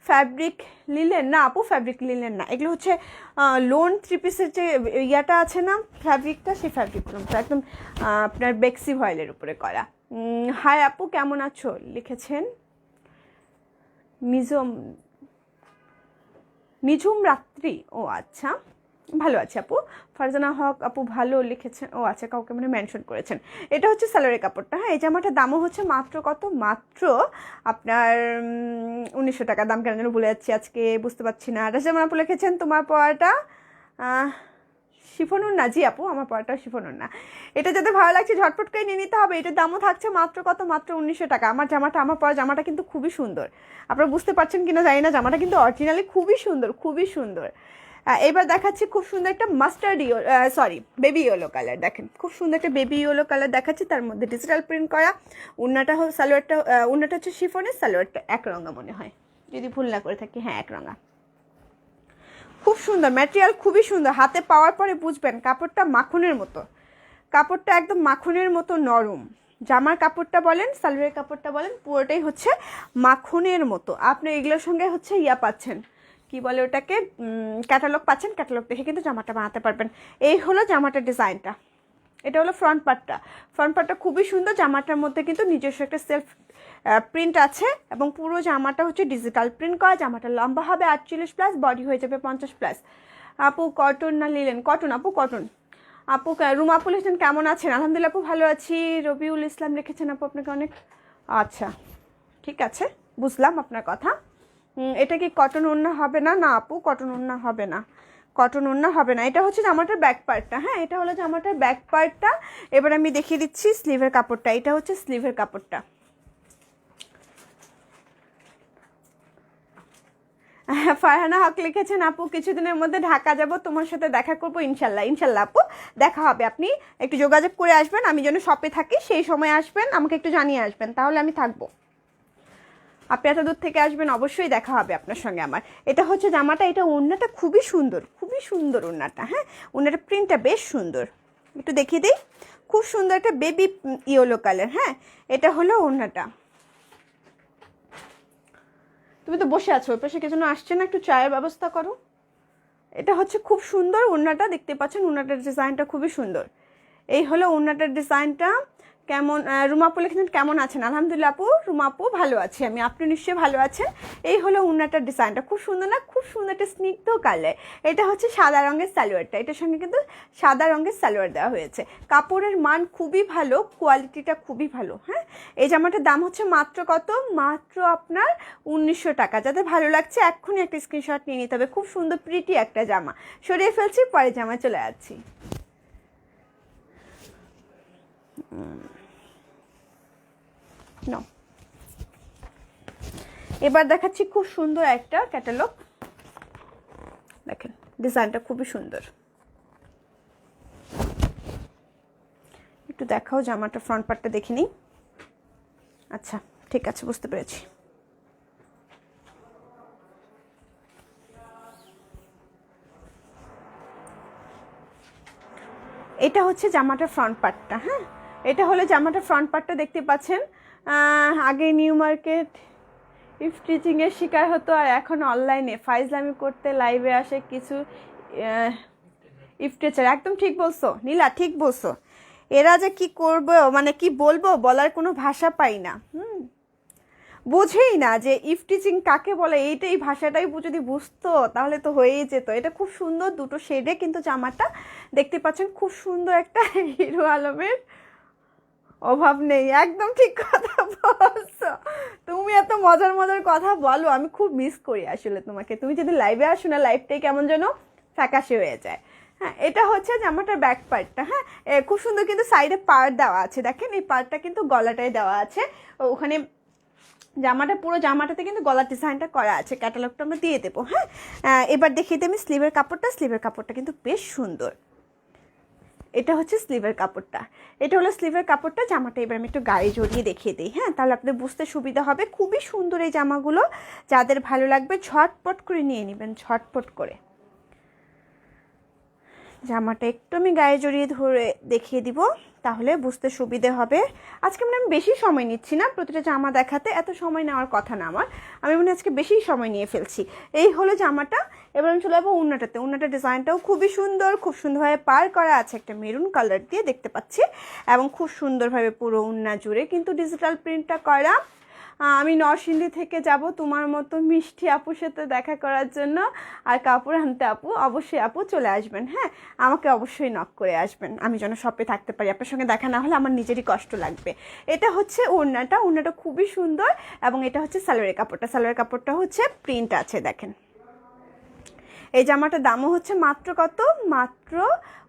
ফ্যাব্রিক লিলেন না আপু, ফ্যাব্রিক লিলেন না, এগুলো হচ্ছে লোন 3 পিসের যে ইয়াটা আছে না ফ্যাব্রিকটা, সেই ফ্যাব্রিকগুলো একদম আপনার বেক্সি ভয়েলের উপরে করা। হাই আপু কেমন আছো লিখেছেন নিঝুম রাত্রি। ও আচ্ছা, ভালো আছে আপু। ফারজানা হক আপু ভালো লিখেছেন। ও আচ্ছা, কাউকে মানে মেনশন করেছেন। এটা হচ্ছে সালোয়ারের কাপড়টা। হ্যাঁ, এই জামাটার দামও হচ্ছে মাত্র কত? মাত্র আপনার 1900 টাকা। দাম কেন যেন ভুলে যাচ্ছি আজকে, বুঝতে পারছি না। রাজামান আপু লিখেছেন তোমার পড়াটা শিফনুর না। জি আপু, আমার পড়াটা শিফনুর না। এটা যাতে ভালো লাগছে ঝটপট করে নিয়ে নিতে হবে। এটার দামও থাকছে মাত্র কত? মাত্র 1900 টাকা। আমার জামাটা, আমার পরা জামাটা কিন্তু খুবই সুন্দর। আপনারা বুঝতে পারছেন কিনা জানি না, জামাটা কিন্তু অরিজিনালি খুবই সুন্দর, খুবই সুন্দর। এবার দেখাচ্ছি খুব সুন্দর একটা মাস্টার্ড বেবি ইয়েলো কালার। দেখেন খুব সুন্দর একটা বেবি ইয়েলো কালার দেখাচ্ছি, তার মধ্যে ডিজিটাল প্রিন্ট করা। ওড়নাটা সালোয়ারটা, ওড়নাটা হচ্ছে শিফনের, সালোয়ারটা এক রঙা মনে হয়, যদি ভুল না করে থাকি। হ্যাঁ, এক রঙা। খুব সুন্দর ম্যাটেরিয়াল, খুবই সুন্দর। হাতে পাওয়ার পরে বুঝবেন কাপড়টা মাখনের মতো, কাপড়টা একদম মাখনের মতো নরম। জামার কাপড়টা বলেন, সালোয়ারের কাপড়টা বলেন, পুরোটাই হচ্ছে মাখনের মতো। আপনি এগুলোর সঙ্গে হচ্ছে ইয়া পাচ্ছেন, কি বলে ওটাকে, ক্যাটালগ পাচ্ছেন, ক্যাটালগ দেখে কিন্তু জামাটা বানাতে পারবেন। এই হলো জামাটার ডিজাইনটা, এটা হলো ফ্রন্ট পার্টটা। ফ্রন্ট পার্টটা খুবই সুন্দর, জামাটার মধ্যে কিন্তু নিজস্ব একটা সেলফ প্রিন্ট আছে এবং পুরো জামাটা হচ্ছে ডিজিটাল প্রিন্ট করা। জামাটা লম্বা হবে 48+, বডি হয়ে যাবে 50+। আপু কটন না লিলেন? কটন আপু, কটন। আপু রুমা আপু লিখছেন কেমন আছেন? আলহামদুলিল্লাহ আপু ভালো আছি। রবিউল ইসলাম লিখেছেন আপু আপনাকে অনেক, আচ্ছা ঠিক আছে, বুঝলাম আপনার কথা। এটা কি কটন ওড়না হবে না? না আপু কটন ওড়না হবে না, কটন ওড়না হবে না। এটা হচ্ছে জামাটার ব্যাক পার্টটা, হ্যাঁ এটা হলো জামাটার ব্যাক পার্টটা। এবার আমি দেখিয়ে দিচ্ছি স্লিভের কাপড়টা, এটা হচ্ছে স্লিভের কাপড়টা। ফারহানা হক লিখেছেন আপু কিছুদিনের মধ্যে ঢাকা যাব, তোমার সাথে দেখা করবো ইনশাল্লাহ। ইনশাল্লাহ আপু দেখা হবে, আপনি একটু যোগাযোগ করে আসবেন, আমি যেন শপে থাকি সেই সময় আসবেন, আমাকে একটু জানিয়ে আসবেন, তাহলে আমি থাকবো। আপনি এত দূর থেকে আসবেন, অবশ্যই দেখা হবে আপনার সঙ্গে আমার। এটা হচ্ছে জামাটা, এটা ওড়নাটা খুবই সুন্দর, খুবই সুন্দর ওড়নাটা, হ্যাঁ ওড়নাটা প্রিন্টটা বেশ সুন্দর, একটু দেখিয়ে দিই, খুব সুন্দর একটা বেবি ইয়েলো কালার। হ্যাঁ এটা হলো ওড়নাটা। তুমি তো বসে আছো, ওই পাশে কে যেন আসছে না, একটু চায়ের ব্যবস্থা করো। এটা হচ্ছে খুব সুন্দর ওড়নাটা, দেখতে পাচ্ছেন ওড়নাটার ডিজাইনটা খুবই সুন্দর। এই হলো ওড়নাটার ডিজাইনটা। কেমন রুমা আপু লিখেছেন কেমন আছেন? আলহামদুলিল্লাহ আপু, রুমা আপু ভালো আছি আমি, আপনি নিশ্চয়ই ভালো আছেন। এই হলো ওড়নাটার ডিজাইনটা, খুব সুন্দর না? খুব সুন্দর একটা স্নিগ্ধ কালার। এটা হচ্ছে সাদা রঙের সালোয়ারটা, এটার সঙ্গে কিন্তু সাদা রঙের সালোয়ার দেওয়া হয়েছে। কাপড়ের মান খুবই ভালো, কোয়ালিটিটা খুবই ভালো। হ্যাঁ এই জামাটার দাম হচ্ছে মাত্র কত? মাত্র আপনার 1900 টাকা। যাদের ভালো লাগছে এক্ষুনি একটা স্ক্রিনশট নিয়ে নিতে হবে। খুব সুন্দর প্রিটি একটা জামা। সরিয়ে ফেলছি, পরে জামা চলে যাচ্ছি। এবার দেখাচ্ছি খুব সুন্দর একটা ক্যাটালগ, দেখেন ডিজাইনটা খুবই সুন্দর। একটু দেখাও জামাটা ফ্রন্ট পার্টটা দেখে নিই। আচ্ছা ঠিক আছে, বুঝতে পেরেছি। এটা হচ্ছে জামাটার ফ্রন্ট পার্টটা, হ্যাঁ এটা হলো জামাটার ফ্রন্ট পার্টটা, দেখতে পাচ্ছেন। আগে নিউ মার্কেট স্টিচিংয়ের শিকার হতো, আর এখন অনলাইনে ফাইজলামি করতে লাইভে আসে কিছু ইফটেচার। একদম ঠিক বলছো নীলা, ঠিক বলছো। এরা যে কি করবো, মানে কি বলবো, বলার কোনো ভাষা পাই না। বোঝেই না যে ইফটিচিং কাকে বলে, এইটাই ভাষাটাই যদি বুঝতো তাহলে তো হয়েই যেত। এটা খুব সুন্দর, দুটো শেডে কিন্তু জামাটা, দেখতে পাচ্ছেন খুব সুন্দর একটা হিরো আলমের অভাব নেই। একদম ঠিক কথা বলছো, তুমি এত মজার মজার কথা বলো, আমি খুব মিস করি আসলে তোমাকে। তুমি যদি লাইভে আসো না, লাইভটাই কেমন যেন ফ্যাকাশে হয়ে যায়। হ্যাঁ এটা হচ্ছে জামাটার ব্যাক পার্টটা। হ্যাঁ খুব সুন্দর কিন্তু সাইডে পার্ট দেওয়া আছে, দেখেন এই পার্টটা কিন্তু গলাটায় দেওয়া আছে। ওখানে জামাটা, পুরো জামাটাতে কিন্তু গলার ডিজাইনটা করা আছে, ক্যাটালগটা আমরা দিয়ে দেবো। হ্যাঁ এবার দেখিয়ে দিই আমি স্লিভের কাপড়টা। স্লিভের কাপড়টা কিন্তু বেশ সুন্দর, এটা হচ্ছে স্লিভের কাপড়টা, এটা হলো স্লিভের কাপড়টা। জামাটা এবার আমি একটু গায়ে জড়িয়ে দেখিয়ে দিই, হ্যাঁ তাহলে আপনাদের বুঝতে সুবিধা হবে। খুবই সুন্দর এই জামাগুলো, যাদের ভালো লাগবে ঝটপট করে নিয়ে নেবেন, ঝটপট করে। জামাটা একটু আমি গায়ে জড়িয়ে ধরে দেখিয়ে দিব, তাহলে বুঝতে সুবিধে হবে। আজকে মানে আমি বেশি সময় নিচ্ছি না প্রতিটা জামা দেখাতে, এত সময় নেওয়ার কথা না আমার, আমি মানে আজকে বেশি সময় নিয়ে ফেলছি। এই হলো জামাটা। এবার আমি চলে যাবো উন্নাটাতে। উন্নাটার ডিজাইনটাও খুবই সুন্দর, খুব সুন্দরভাবে পার করা আছে একটা মেরুন কালার দিয়ে, দেখতে পাচ্ছি, এবং খুব সুন্দরভাবে পুরো উন্না জুড়ে কিন্তু ডিজিটাল প্রিন্টটা করা। আমি নরসিংদী থেকে যাব তোমার মতো মিষ্টি আপুর সাথে দেখা করার জন্য আর কাপড় আনতে। আপু অবশ্যই আপু চলে আসবেন, হ্যাঁ আমাকে অবশ্যই নক করে আসবেন, আমি যেন শপে থাকতে পারি। আপনার সঙ্গে দেখা না হলে আমার নিজেরই কষ্ট লাগবে। এটা হচ্ছে ওড়নাটা, ওড়নাটা খুবই সুন্দর, এবং এটা হচ্ছে সালোয়ারের কাপড়টা। সালোয়ারের কাপড়টা হচ্ছে প্রিন্ট আছে, দেখেন। এই জামাটার দামও হচ্ছে মাত্র কত? মাত্র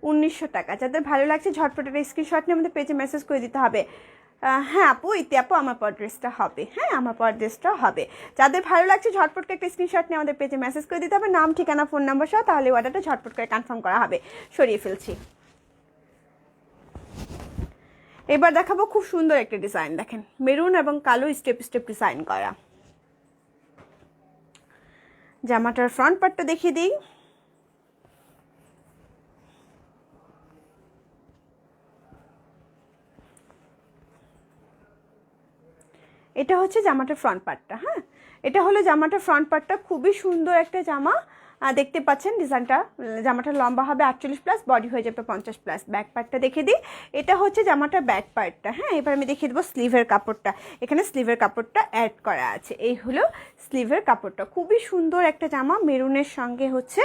1900 টাকা। যাদের ভালো লাগছে ঝটপট একটা স্ক্রিনশট নিয়ে আমাদের পেজে মেসেজ করে দিতে হবে। হ্যাঁ আপু, ইতি আপু আমার পর ড্রেসটা হবে, হ্যাঁ আমার পর ড্রেসটা হবে। যাদের ভালো লাগছে ঝটপট করে একটা স্ক্রিনশট নিয়ে আমাদের পেজে মেসেজ করে দিতে হবে, নাম ঠিকানা ফোন নাম্বার সহ, তাহলে অর্ডারটা ঝটপট করে কনফার্ম করা হবে। সরিয়ে ফেলছি। এবার দেখাবো খুব সুন্দর একটা ডিজাইন, দেখেন মেরুন এবং কালো স্টেপ স্টেপ ডিজাইন করা। জামাটার ফ্রন্ট পার্টটা দেখিয়ে দিই। এটা হচ্ছে জামাটার ফ্রন্ট পার্টটা, হ্যাঁ এটা হলো জামাটা ফ্রন্ট পার্টটা, খুবই সুন্দর একটা জামা। দেখতে পাচ্ছেন ডিজাইনটা, জামাটা লম্বা হবে 48+, বডি হয়ে যাবে 50+। ব্যাক পার্টটা দেখে দিই, এটা হচ্ছে জামাটা ব্যাক পার্টটা। হ্যাঁ, এবার আমি দেখিয়ে দেবো স্লিভের কাপড়টা। এখানে স্লিভের কাপড়টা অ্যাড করা আছে, এই হলো স্লিভের কাপড়টা। খুবই সুন্দর একটা জামা, মেরুনের সঙ্গে হচ্ছে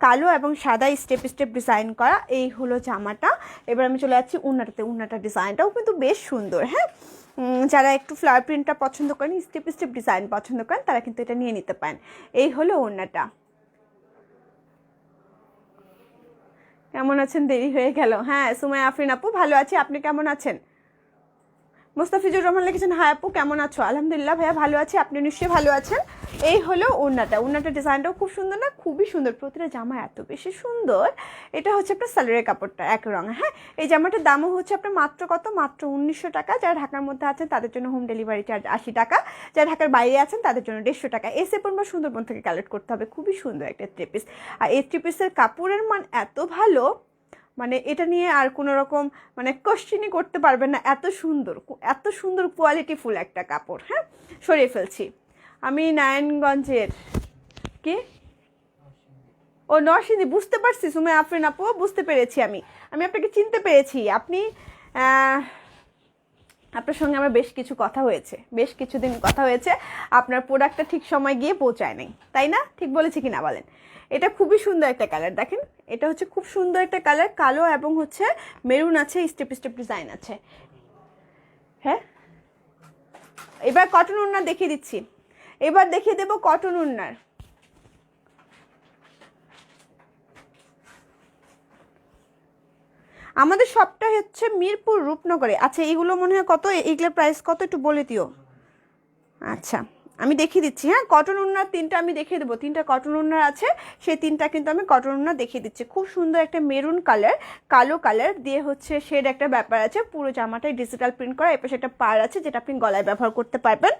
কালো এবং সাদা স্টেপ স্টেপ ডিজাইন করা, এই হলো জামাটা। এবার আমি চলে যাচ্ছি উন্নাটাতে। উন্নাটা ডিজাইনটাও কিন্তু বেশ সুন্দর। হ্যাঁ, যারা একটু ফ্লাওয়ার প্রিন্টটা পছন্দ করেন, স্টেপ স্টেপ ডিজাইন পছন্দ করেন, তারা কিন্তু এটা নিয়ে নিতে পারেন। এই হলো ওড়নাটা। কেমন আছেন? দেরি হয়ে গেল। হ্যাঁ, সুমাইয়া আফরিন আপু ভালো আছি, আপনি কেমন আছেন? মুস্তাফিজুর রহমান লিখেছেন, হাই আপু কেমন আছো? আলহামদুলিল্লাহ ভাইয়া ভালো আছি, আপনি নিশ্চয়ই ভালো আছেন। এই হলো ওড়নাটা। ওড়নাটা ডিজাইনটাও খুব সুন্দর না? খুবই সুন্দর, প্রতিটা জামা এত বেশি সুন্দর। এটা হচ্ছে আপনার সালোয়ারের কাপড়টা এক রঙ। হ্যাঁ, এই জামাটার দামও হচ্ছে আপনার মাত্র কত? মাত্র 1900 টাকা। যারা ঢাকার মধ্যে আছেন তাদের জন্য হোম ডেলিভারি চার্জ 80 টাকা, যারা ঢাকার বাইরে আছেন তাদের জন্য 150 টাকা। এসে পড়বা সুন্দরবন থেকে কালেক্ট করতে হবে। খুবই সুন্দর একটা থ্রি পিস, আর এই থ্রি পিসের কাপড়ের মান এত ভালো, মানে এটা নিয়ে আর কোনো রকম মানে কোশ্চেনই করতে পারবেন না, এত সুন্দর, এত সুন্দর কোয়ালিটিফুল একটা কাপড়। হ্যাঁ, সরিয়ে ফেলছি। আমি নারায়ণগঞ্জের। কি? ও নরসিংদী, বুঝতে পারছি সুমাইয়া আফরিন আপু, বুঝতে পেরেছি। আমি আপনাকে চিনতে পেরেছি। আপনি আপনার সঙ্গে আমার বেশ কিছু কথা হয়েছে, বেশ কিছুদিন কথা হয়েছে। আপনার প্রোডাক্টটা ঠিক সময় গিয়ে পৌঁছায় নাই, তাই না? ঠিক বলেছি কি না বলেন? এটা খুবই সুন্দর একটা কালার, দেখেন এটা হচ্ছে খুব সুন্দর একটা কালার, কালো এবং হচ্ছে মেরুন আছে, স্টেপ স্টেপ ডিজাইন আছে। হ্যাঁ, এবার কটন ওড়না দেখিয়ে দিচ্ছি। এবার দেখিয়ে দেবো কটন ওড়নার। আমাদের শপটা হচ্ছে মিরপুর রূপনগরে। আচ্ছা, এইগুলো মনে হয় কত? এইগুলোর প্রাইস কত একটু বলে দিও। আচ্ছা, আমি দেখিয়ে দিচ্ছি। হ্যাঁ, কটন ওড়নার 3টা আমি দেখিয়ে দেবো। 3টা কটন ওড়নার আছে, সেই 3টা কিন্তু আমি কটন ওড়না দেখিয়ে দিচ্ছি। খুব সুন্দর একটা মেরুন কালার, কালো কালার দিয়ে হচ্ছে শেড একটা ব্যাপার আছে। পুরো জামাটাই ডিজিটাল প্রিন্ট করা, এর পাশে একটা পার আছে যেটা আপনি গলায় ব্যবহার করতে পারবেন।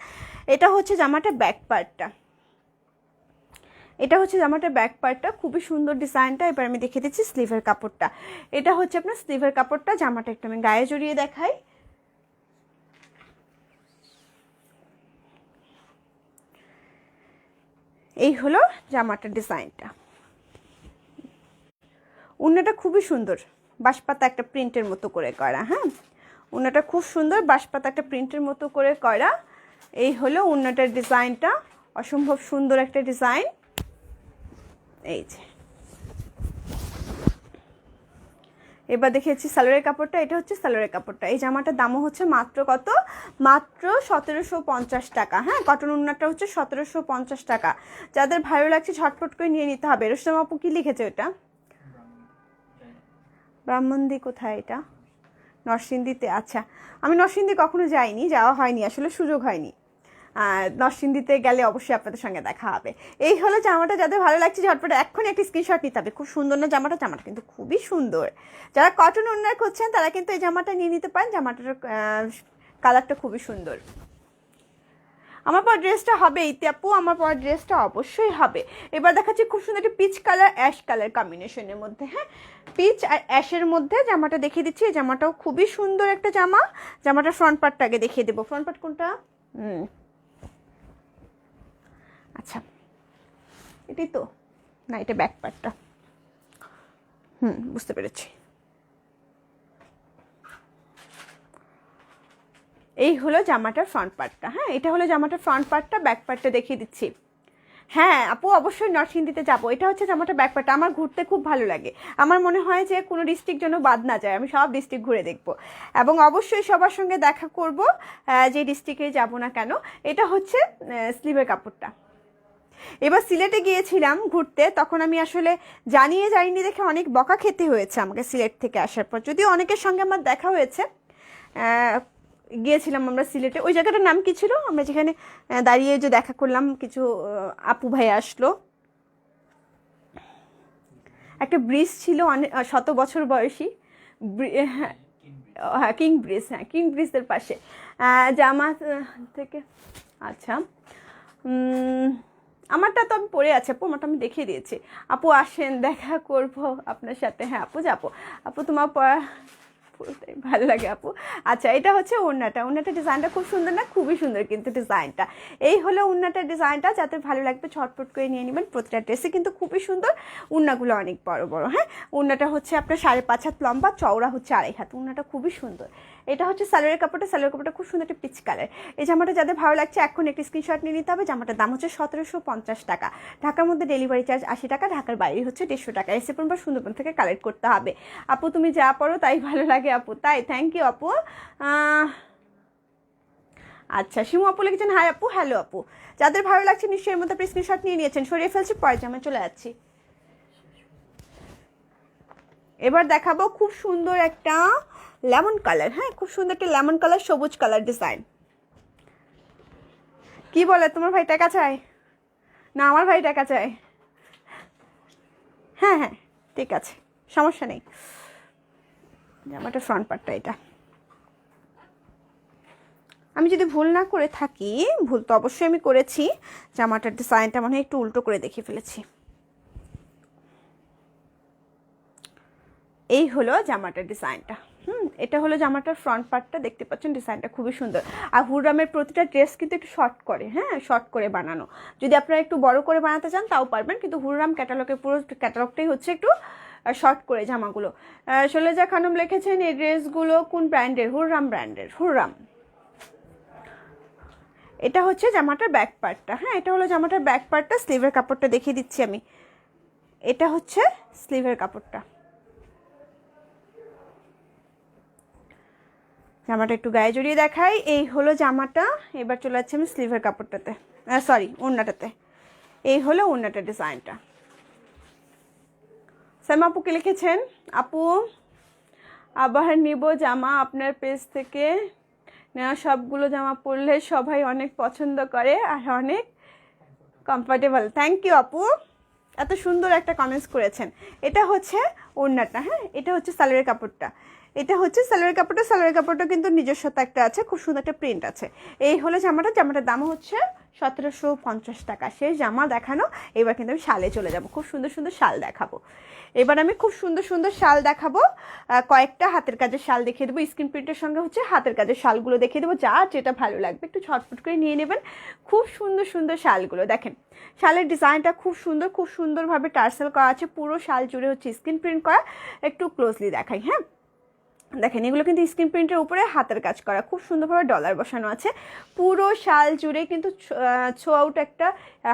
এটা হচ্ছে জামাটা ব্যাক পার্টটা। এটা হচ্ছে জামাটার ব্যাক পার্টটা, খুবই সুন্দর ডিজাইনটা। এবার আমি দেখিয়ে দিচ্ছি স্লিভের কাপড়টা। এটা হচ্ছে আপনার স্লিভের কাপড়টা। জামাটা একটু আমি গায়ে জড়িয়ে দেখাই। এই হলো জামাটার ডিজাইনটা। ওড়নাটা খুবই সুন্দর, বাঁশপাতা একটা প্রিন্টের মতো করে করা। হ্যাঁ, ওড়নাটা খুব সুন্দর, বাঁশপাতা একটা প্রিন্টের মতো করে করা। এই হলো ওড়নাটার ডিজাইনটা, অসম্ভব সুন্দর একটা ডিজাইন। এই যে এবার দেখিয়েছি সালোয়ারের কাপড়টা। এটা হচ্ছে সালোয়ারের কাপড়টা। এই জামাটার দামও হচ্ছে মাত্র কত? মাত্র 1750 টাকা। হ্যাঁ, কটন ওড়নাটা হচ্ছে 1750 টাকা। যাদের ভালো লাগছে ঝটপট করে নিয়ে নিতে হবে। রুস্তম আপু কি লিখেছে ওটা? ব্রাহ্মণদি কোথায়? এটা নরসিংদীতে। আচ্ছা, আমি নরসিংদী কখনো যাইনি, যাওয়া হয়নি, আসলে সুযোগ হয়নি। নরসিংদীতে গেলে অবশ্যই আপনাদের সঙ্গে দেখা হবে। এই হলো জামাটা, যাদের ভালো লাগছে ঝটপট এক্ষুনি একটা স্ক্রিনশট নিতে হবে। খুব সুন্দর না জামাটা? জামাটা কিন্তু খুবই সুন্দর। যারা কটন ওড়না খুঁজছেন তারা কিন্তু এই জামাটা নিয়ে নিতে পারেন। জামাটার কালারটা খুবই সুন্দর। আমার পর ড্রেসটা হবে ইতি আপু, আমার পর ড্রেসটা অবশ্যই হবে। এবার দেখাচ্ছি খুব সুন্দর একটা পিচ কালার অ্যাশ কালার কম্বিনেশনের মধ্যে। হ্যাঁ, পিচ আর অ্যাশের মধ্যে জামাটা দেখিয়ে দিচ্ছি। এই জামাটাও খুবই সুন্দর একটা জামা। জামাটার ফ্রন্ট পার্টটা আগে দেখিয়ে দেবো। ফ্রন্ট পার্ট কোনটা? আচ্ছা, এটাই তো না, এটা ব্যাক পার্টটা। বুঝতে পেরেছি। এই হলো জামাটার ফ্রন্ট পার্টটা। হ্যাঁ, এটা হলো জামাটার ফ্রন্ট পার্টটা। ব্যাক পার্টটা দেখিয়ে দিচ্ছি। হ্যাঁ আপু, অবশ্যই নরসিংদীতে যাবো। এটা হচ্ছে জামাটার ব্যাক পার্টটা। আমার ঘুরতে খুব ভালো লাগে। আমার মনে হয় যে কোনো ডিস্ট্রিক্ট যেন বাদ না যায়, আমি সব ডিস্ট্রিক্ট ঘুরে দেখবো এবং অবশ্যই সবার সঙ্গে দেখা করব, যে ডিস্ট্রিক্টে যাব না কেন। এটা হচ্ছে স্লিভের কাপড়টা। এবার সিলেটে গিয়েছিলাম ঘুরতে, তখন আমি আসলে জানিয়ে যাইনি দেখে অনেক বকা খেতে হয়েছে আমাকে সিলেট থেকে আসার পর। যদিও অনেকের সঙ্গে আমার দেখা হয়েছে। গিয়েছিলাম আমরা সিলেটে। ওই জায়গাটার নাম কি ছিল? আমরা যেখানে দাঁড়িয়ে যে দেখা করলাম, কিছু আপু ভাই আসলো, একটা ব্রিজ ছিল অনেক 100 বছর বয়সী। হ্যাঁ, কিং ব্রিজ। হ্যাঁ, কিং ব্রিজের পাশে জামা থেকে। আচ্ছা, আমারটা তো আমি পড়ে আছে আপু, আমারটা আমি দেখিয়ে দিয়েছি। আপু আসেন, দেখা করব আপনার সাথে। হ্যাঁ আপু, যাবো। আপু তোমার পুরোটাই ভালো লাগে আপু। আচ্ছা, এটা হচ্ছে ওড়নাটা। ওড়নাটা ডিজাইনটা খুব সুন্দর না? খুবই সুন্দর কিন্তু ডিজাইনটা। এই হলো ওড়নাটার ডিজাইনটা, যাতে ভালো লাগবে ঝটপট করে নিয়ে নেবেন। প্রতিটা ড্রেসে কিন্তু খুবই সুন্দর, ওড়নাগুলো অনেক বড় বড়। হ্যাঁ, ওড়নাটা হচ্ছে আপনার 5.5 হাত লম্বা, চওড়া হচ্ছে 2.5 হাত। ওড়নাটা খুবই সুন্দর। এটা হচ্ছে সালোয়ারের কাপড়টা। সালোয়ার কাপড়টা খুব সুন্দর একটা পিচ কালার। এই জামাটা যাদের ভালো লাগছে এখন একটি স্ক্রিনশট নিয়ে নিতে হবে। জামাটার দাম হচ্ছে 1750 টাকা। ঢাকার মধ্যে ডেলিভারি চার্জ 80 টাকা, ঢাকার বাইরে হচ্ছে 150 টাকা। রিসিপন বা সুন্দরবন থেকে কালেক্ট করতে হবে। আপু তুমি যা পড়ো তাই ভালো লাগে আপু। তাই, থ্যাংক ইউ আপু। আচ্ছা, শিমু আপু লিখেছেন হাই আপু, হ্যালো আপু। যাদের ভালো লাগছে নিশ্চয়ই এর মধ্যে আপনি স্ক্রিনশট নিয়ে নিয়েছেন। সরিয়ে ফেলছি, পরে জামায় চলে যাচ্ছি। এবার দেখাবো খুব সুন্দর একটা লেমন কালার। হ্যাঁ, খুব সুন্দর একটা লেমন কালার, সবুজ কালার ডিজাইন। কি বলে, তোমার ভাই টাকা চায়? না, আমার ভাই টাকা চায়। হ্যাঁ হ্যাঁ, ঠিক আছে, সমস্যা নেই। জামাটা ফ্রন্ট পার্টটা এটা। আমি যদি ভুল না করে থাকি, ভুল তো অবশ্যই আমি করেছি, জামাটার ডিজাইনটা মনে হয় একটু উল্টো করে দেখে ফেলেছি। এই হলো জামাটার ডিজাইনটা। এটা হলো জামাটার ফ্রন্ট পার্টটা, দেখতে পাচ্ছেন ডিজাইনটা খুবই সুন্দর। আর হুররামের প্রতিটা ড্রেস কিন্তু একটু শর্ট করে, হ্যাঁ শর্ট করে বানানো। যদি আপনারা একটু বড় করে বানাতে চান তাও পারবেন, কিন্তু হুররাম ক্যাটালগের পুরো ক্যাটালগটাই হচ্ছে একটু শর্ট করে জামাগুলো। শৈলজা খানম লিখেছেন এই ড্রেসগুলো কোন ব্র্যান্ডের? হুররাম ব্র্যান্ডের, হুররাম। এটা হচ্ছে জামাটার ব্যাক পার্টটা। হ্যাঁ, এটা হলো জামাটার ব্যাক পার্টটা। স্লিভের কাপড়টা দেখিয়ে দিচ্ছি আমি। এটা হচ্ছে স্লিভের কাপড়টা। জামাটা একটু গায়ে জড়িয়ে দেখাই। এই হলো জামাটা। এবার চলে যাচ্ছি আমি স্লিভের কাপড়টাতে, সরি ওড়নাটাতে। এই হলো ওড়নাটার ডিজাইনটা। সাইমা আপুকে লিখেছেন আপু আবার নিব জামা আপনার পেজ থেকে নেওয়া, সবগুলো জামা পরলে সবাই অনেক পছন্দ করে আর অনেক কমফোর্টেবল। থ্যাংক ইউ আপু, এত সুন্দর একটা কমেন্টস করেছেন। এটা হচ্ছে ওড়নাটা। হ্যাঁ, এটা হচ্ছে সালোয়ারের কাপড়টা। এটা হচ্ছে সালোয়ারের কাপড়টা। সালোয়ারের কাপড়টা কিন্তু নিজস্বতা একটা আছে, খুব সুন্দর একটা প্রিন্ট আছে। এই হলো জামাটা। জামাটার দাম হচ্ছে 1750 টাকা। সেই জামা দেখানো, এবার কিন্তু আমি শালে চলে যাব। খুব সুন্দর সুন্দর শাল দেখাবো। এবার আমি খুব সুন্দর সুন্দর শাল দেখাবো। কয়েকটা হাতের কাজের শাল দেখিয়ে দেবো। স্ক্রিন প্রিন্টের সঙ্গে হচ্ছে হাতের কাজের শালগুলো দেখিয়ে দেবো। যা যেটা ভালো লাগবে একটু ছটফট করে নিয়ে নেবেন। খুব সুন্দর সুন্দর শালগুলো দেখেন। শালের ডিজাইনটা খুব সুন্দর, খুব সুন্দরভাবে টার্সেল করা আছে। পুরো শাল জুড়ে হচ্ছে স্ক্রিন প্রিন্ট করা। একটু ক্লোজলি দেখাই। হ্যাঁ, দেখেন এগুলো কিন্তু স্ক্রিন প্রিন্টের উপরে হাতের কাজ করা, খুব সুন্দরভাবে ডলার বসানো আছে। পুরো শাল জুড়ে কিন্তু থ্রু আউট একটা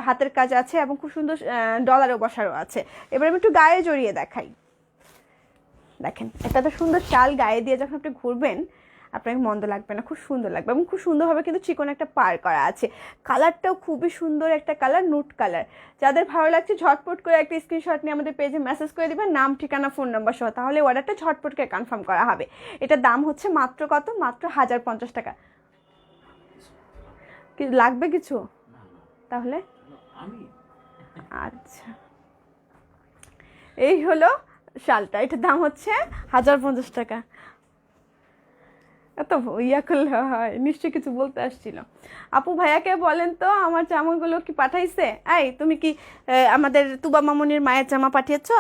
হাতের কাজ আছে এবং খুব সুন্দর ডলারও বসানো আছে। এবার আমি একটু গায়ে জড়িয়ে দেখাই। দেখেন একটা তো সুন্দর শাল গায়ে দিয়ে যখন আপনি ঘুরবেন আপনাকে মন্দ লাগবে না, খুব সুন্দর লাগবে। এবং খুব সুন্দরভাবে কিন্তু চিকন একটা পার করা আছে। কালারটাও খুবই সুন্দর একটা কালার, নুট কালার। যাদের ভালো লাগছে ঝটপট করে একটা স্ক্রিনশট নিয়ে আমাদের পেজে মেসেজ করে দেবেন, নাম ঠিকানা ফোন নাম্বার সহ, তাহলে অর্ডারটা ঝটপট করে কনফার্ম করা হবে। এটার দাম হচ্ছে মাত্র কত? মাত্র 1050 টাকা। কি লাগবে কিছু তাহলে? আচ্ছা, এই হলো শালটা। এটার দাম হচ্ছে 1050 টাকা। এত ইয়া করলে হয়, নিশ্চয়ই কিছু বলতে আসছিল। আপু ভাইয়াকে বলেন তো আমার জামাগুলো কি পাঠাইছে? এই তুমি কি আমাদের তুবা মামুনির মায়ের জামা পাঠিয়েছ?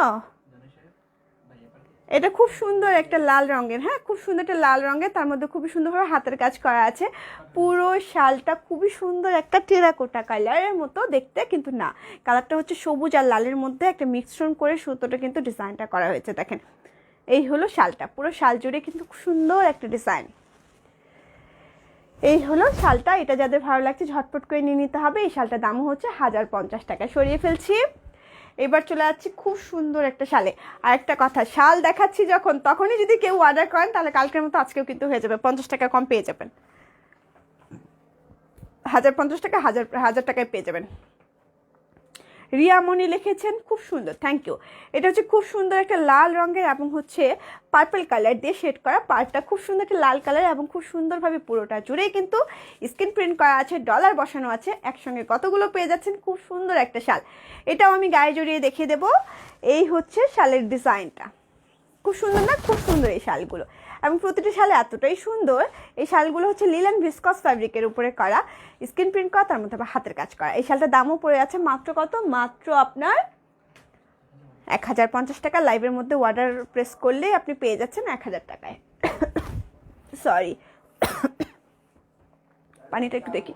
এটা খুব সুন্দর একটা লাল রঙের। হ্যাঁ, খুব সুন্দর একটা লাল রঙের, তার মধ্যে খুবই সুন্দরভাবে হাতের কাজ করা আছে। পুরো শালটা খুবই সুন্দর একটা টেরাকোটা কালারের মতো দেখতে, কিন্তু না, কালারটা হচ্ছে সবুজ আর লালের মধ্যে একটা মিশ্রণ করে সুতোটা কিন্তু ডিজাইনটা করা হয়েছে। দেখেন এই হলো শালটা। পুরো শাল জুড়ে কিন্তু খুব সুন্দর একটা ডিজাইন। এই হলো শালটা। এটা যাদের ভালো লাগছে ঝটপট করে নিয়ে নিতে হবে। এই শালটার দামও হচ্ছে 1050 টাকা। সরিয়ে ফেলছি। এবার চলে যাচ্ছি খুব সুন্দর একটা শালে। আর একটা কথা, শাল দেখাচ্ছি যখন, তখনই যদি কেউ অর্ডার করেন তাহলে কালকের মতো আজকেও কিন্তু হয়ে যাবে, 50 টাকা কম পেয়ে যাবেন। 1050 টাকা, হাজার টাকায় পেয়ে যাবেন। রিয়ামণি লিখেছেন খুব সুন্দর, থ্যাংক ইউ। এটা হচ্ছে খুব সুন্দর একটা লাল রঙের এবং হচ্ছে পার্পল কালার দিয়ে শেড করা। পার্টটা খুব সুন্দর একটা লাল কালার এবং খুব সুন্দরভাবে পুরোটা জুড়েই কিন্তু স্ক্রিন প্রিন্ট করা আছে, ডলার বসানো আছে। একসঙ্গে কতগুলো পেয়ে যাচ্ছেন, খুব সুন্দর একটা শাল। এটাও আমি গায়ে জড়িয়ে দেখিয়ে দেবো। এই হচ্ছে শালের ডিজাইনটা। খুব সুন্দর না? খুব সুন্দর এই শালগুলো, এবং প্রতিটি শাল এতটাই সুন্দর। এই শালগুলো হচ্ছে লিলেন ভিসকস ফ্যাব্রিকের উপরে করা, স্ক্রিন প্রিন্ট করা, তার মধ্যে আবার হাতের কাজ করা। এই শালটার দামও পড়ে আছে মাত্র কত? মাত্র আপনার 1050 টাকা। লাইভের মধ্যে অর্ডার প্রেস করলেই আপনি পেয়ে যাচ্ছেন 1000 টাকায়। সরি, পানিটা একটু দেখি।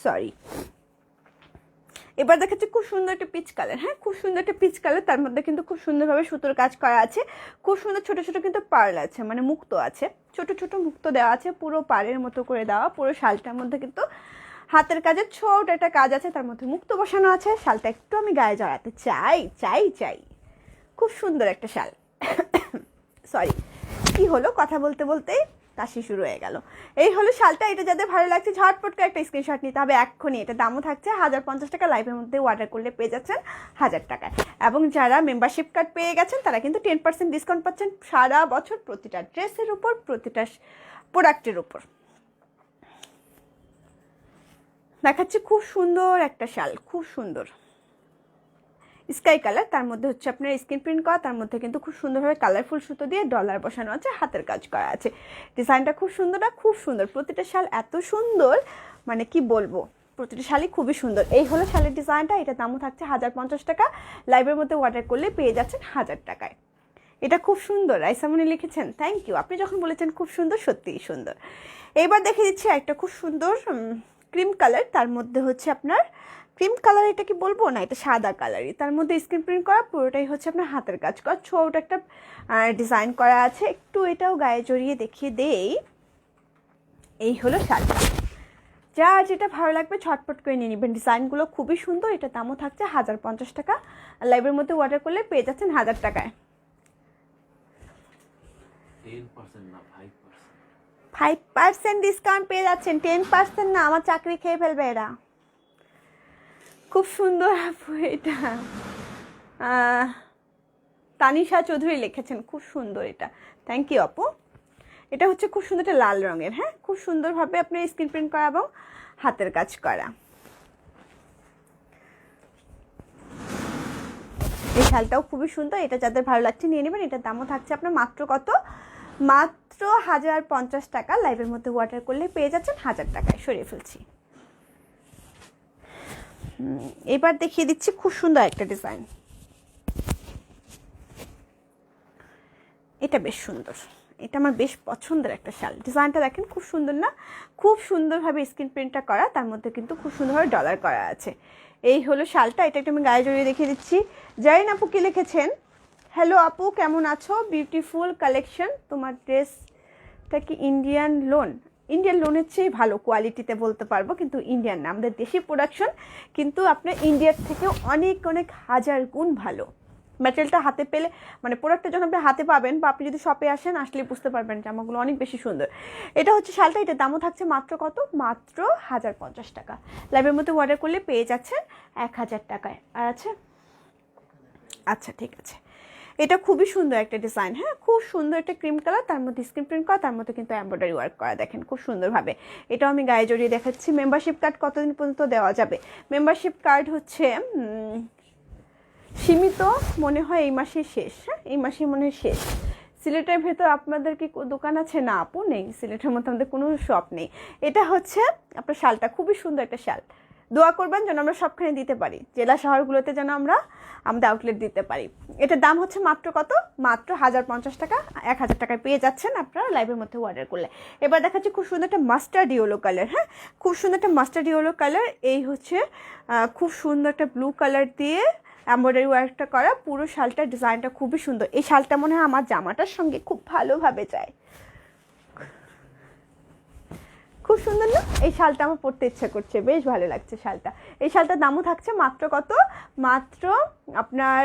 সরি। এবার দেখাচ্ছে খুব সুন্দর একটা পিচ কালার। হ্যাঁ, খুব সুন্দর একটা পিচ কালার, তার মধ্যে কিন্তু খুব সুন্দরভাবে সুতোর কাজ করা আছে, খুব সুন্দর ছোট ছোট কিন্তু পার্ল আছে, মানে মুক্ত আছে, ছোট ছোট মুক্ত দেওয়া আছে, পুরো পাড়ের মতো করে দেওয়া। পুরো শালটার মধ্যে কিন্তু হাতের কাজের ছোট একটা কাজ আছে, তার মধ্যে মুক্ত বসানো আছে। শালটা একটু আমি গায়ে জড়াতে চাই চাই চাই। খুব সুন্দর একটা শাল। সরি, কি হলো, কথা বলতে বলতেই কাশি শুরু হয়ে গেল। এই হলো শালটা। এটা যাদের ভালো লাগছে ঝটপট করে একটা স্ক্রিনশট নিতে হবে এক্ষুনি। এটা দামও থাকছে 1050 টাকা, লাইভের মধ্যে অর্ডার করলে পেয়ে যাচ্ছেন 1000 টাকায়। এবং যারা মেম্বারশিপ কার্ড পেয়ে গেছেন তারা কিন্তু 10% ডিসকাউন্ট পাচ্ছেন সারা বছর, প্রতিটা ড্রেসের উপর, প্রতিটা প্রোডাক্টের উপর। দেখাচ্ছে খুব সুন্দর একটা শাল, খুব সুন্দর স্কাই কালার, তার মধ্যে হচ্ছে আপনার স্ক্রিন প্রিন্ট করা, তার মধ্যে কিন্তু খুব সুন্দরভাবে কালারফুল সুতো দিয়ে ডলার বসানো আছে, হাতের কাজ করা আছে। ডিজাইনটা খুব সুন্দর না, খুব সুন্দর। প্রতিটা শাল এত সুন্দর, মানে কি বলবো, প্রতিটা শালই খুবই সুন্দর। এই হলো শালের ডিজাইনটা। এটা দামও থাকছে 1050 টাকা, লাইভের মধ্যে অর্ডার করলে পেয়ে যাচ্ছেন 1000 টাকায়। এটা খুব সুন্দর, রাইসামনি লিখেছেন, থ্যাংক ইউ। আপনি যখন বলেছেন খুব সুন্দর, সত্যিই সুন্দর। এইবার দেখে দিচ্ছি একটা খুব সুন্দর ক্রিম কালার, তার মধ্যে হচ্ছে আপনার ক্রিম কালার, এটা কি বলবো না, এটা সাদা কালারই, তার মধ্যে স্ক্রিন প্রিন্ট করা, পুরোটাই হচ্ছে আপনার হাতের কাজ করা, ছোট একটা ডিজাইন করা আছে। একটু এটাও গায়ে জড়িয়ে দেখিয়ে দেই। এই হলো শাড়িটা। যা যেটা ভালো লাগবে ঝটপট করে নিয়ে নেবেন। ডিজাইনগুলো খুবই সুন্দর। এটা দামও থাকছে 1050 টাকা, লাইভের মধ্যে অর্ডার করলে পেয়ে যাচ্ছেন 1000 টাকায়। 5% ডিসকাউন্ট পেয়ে যাচ্ছেন। 10% না, আমার চাকরি খেয়ে ফেলবে এরা। খুব সুন্দর আপু, এটা তানিশা চৌধুরী লিখেছেন, খুব সুন্দর এটা, থ্যাংক ইউ আপু। এটা হচ্ছে খুব সুন্দর একটা লাল রঙের। হ্যাঁ, খুব সুন্দরভাবে আপনার স্ক্রিন প্রিন্ট করা এবং হাতের কাজ করা। এই শালটাও খুবই সুন্দর। এটা যাদের ভালো লাগছে নিয়ে নেবেন। এটার দামও থাকছে আপনার মাত্র কত, মাত্র 1050 টাকা, লাইভের মধ্যে অর্ডার করলে পেয়ে যাচ্ছেন 1000 টাকায়। সরিয়ে ফেলছি। এবার দেখিয়ে দিচ্ছি খুব সুন্দর একটা ডিজাইন। এটা বেশ সুন্দর, এটা আমার বেশ পছন্দের একটা শাল। ডিজাইনটা দেখেন খুব সুন্দর না, খুব সুন্দরভাবে স্ক্রিন প্রিন্টটা করা, তার মধ্যে কিন্তু খুব সুন্দরভাবে ডলার করা আছে। এই হলো শালটা। এটা একটু আমি গায়ে জড়িয়ে দেখিয়ে দিচ্ছি। জাইন আপু কি লিখেছেন, হ্যালো আপু কেমন আছো, বিউটিফুল কালেকশন। তোমার ড্রেসটা কি ইন্ডিয়ান লোন? ইন্ডিয়ান লোনের চেয়ে ভালো কোয়ালিটিতে বলতে পারবো, কিন্তু ইন্ডিয়ান না, আমাদের দেশি প্রোডাকশন, কিন্তু আপনার ইন্ডিয়ার থেকেও অনেক অনেক হাজার গুণ ভালো। ম্যাটেরিয়ালটা হাতে পেলে, মানে প্রোডাক্টটা যখন আপনি হাতে পাবেন, বা আপনি যদি শপে আসেন আসলে বুঝতে পারবেন জামাগুলো অনেক বেশি সুন্দর। এটা হচ্ছে শালটা। এটার দামও থাকছে মাত্র কত, মাত্র 1050 টাকা, লাইভের মধ্যে অর্ডার করলে পেয়ে যাচ্ছেন 1000 টাকায়। আর আছে, আচ্ছা ঠিক আছে। এটা খুবই সুন্দর একটা ডিজাইন। হ্যাঁ, খুব সুন্দর একটা ক্রিম কালার, তার মধ্যে স্ক্রিন প্রিন্ট করা, তার মধ্যে কিন্তু এমব্রয়ডারি ওয়ার্ক করা, দেখেন খুব সুন্দরভাবে। এটাও আমি গায়ে জড়িয়ে দেখাচ্ছি। মেম্বারশিপ কার্ড কতদিন পর্যন্ত দেওয়া যাবে? মেম্বারশিপ কার্ড হচ্ছে সীমিত, মনে হয় এই মাসেই শেষ। হ্যাঁ, এই মাসেই মনে হয় শেষ। সিলেটের ভেতর আপনাদের কি দোকান আছে? না আপু, নেই। সিলেটের মধ্যে আমাদের কোনো শপ নেই। এটা হচ্ছে আপনার শালটা, খুবই সুন্দর একটা শাল। দোয়া করবেন যেন আমরা সবখানে দিতে পারি, জেলা শহরগুলোতে যেন আমরা আমাদের আউটলেট দিতে পারি। এটার দাম হচ্ছে মাত্র কত, মাত্র 1050 টাকা, 1000 টাকায় পেয়ে যাচ্ছেন আপনারা লাইভের মধ্যে অর্ডার করলে। এবার দেখাচ্ছি খুব সুন্দর একটা মাস্টার্ড ইয়েলো কালার। হ্যাঁ, খুব সুন্দর একটা মাস্টার্ড ইয়েলো কালার। এই হচ্ছে খুব সুন্দর একটা ব্লু কালার দিয়ে এমব্রয়ডারি ওয়ার্কটা করা, পুরো শালটার ডিজাইনটা খুবই সুন্দর। এই শালটা মনে হয় আমার জামাটার সঙ্গে খুব ভালোভাবে যায়। খুব সুন্দর না? এই শালটা আমার পরতে ইচ্ছা করছে, বেশ ভালো লাগছে শালটা। এই শালটার দামও থাকছে মাত্র কত, মাত্র আপনার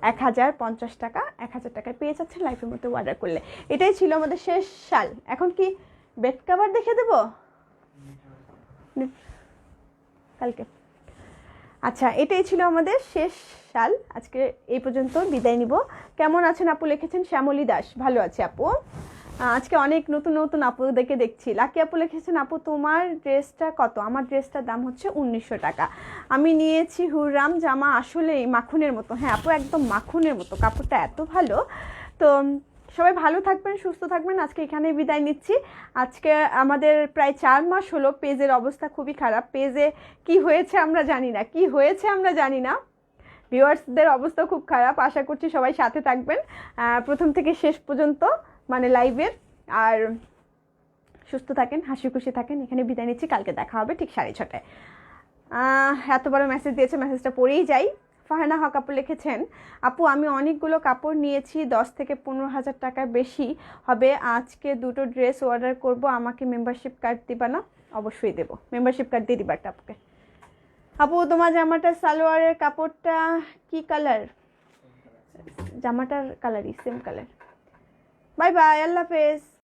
1050 টাকা, 1000 টাকায় পেয়ে যাচ্ছেন লাইফের মধ্যে অর্ডার করলে। এটাই ছিল আমাদের শেষ শাল। এখন কি বেড কভার দেখে দেবো কালকে? আচ্ছা, এটাই ছিল আমাদের শেষ শাল। আজকে এই পর্যন্ত বিদায় নিব। কেমন আছেন আপু লিখেছেন শ্যামলী দাস, ভালো আছে আপু। আজকে অনেক নতুন নতুন আপুদেরকে দেখছি। লাকি আপু লিখেছেন, আপু তোমার ড্রেসটা কত? আমার ড্রেসটার দাম হচ্ছে 1900 টাকা। আমি নিয়েছি হুররাম জামা, আসলেই মাখনের মতো। হ্যাঁ আপু, একদম মাখনের মতো, কাপড়টা এত ভালো। তো সবাই ভালো থাকবেন, সুস্থ থাকবেন। আজকে এখানেই বিদায় নিচ্ছি। আজকে আমাদের প্রায় 4 মাস হলো পেজের অবস্থা খুবই খারাপ। পেজে কি হয়েছে আমরা জানি না। ভিউয়ার্সদের অবস্থা খুব খারাপ। আশা করছি সবাই সাথে থাকবেন প্রথম থেকে শেষ পর্যন্ত, মানে লাইভের। আর সুস্থ থাকেন, হাসি খুশি থাকেন। এখানে বিদায় নিচ্ছি, কালকে দেখা হবে ঠিক 6:30টায়। এত বড় মেসেজ দিয়েছে, মেসেজটা পড়েই যাই। ফারহানা হক আপু লিখেছেন, আপু আমি অনেকগুলো কাপড় নিয়েছি, 10 থেকে 15,000 টাকার বেশি হবে। আজকে 2টো ড্রেস অর্ডার করব, আমাকে মেম্বারশিপ কার্ড দিবা না? অবশ্যই দেবো, মেম্বারশিপ কার্ড দিয়ে দিবা একটা আপুকে। আপু তোমার জামাটার সালোয়ারের কাপড়টা কি কালার? জামাটার কালারই সেম কালার। বাই বাই, আল্লাহ হাফেজ।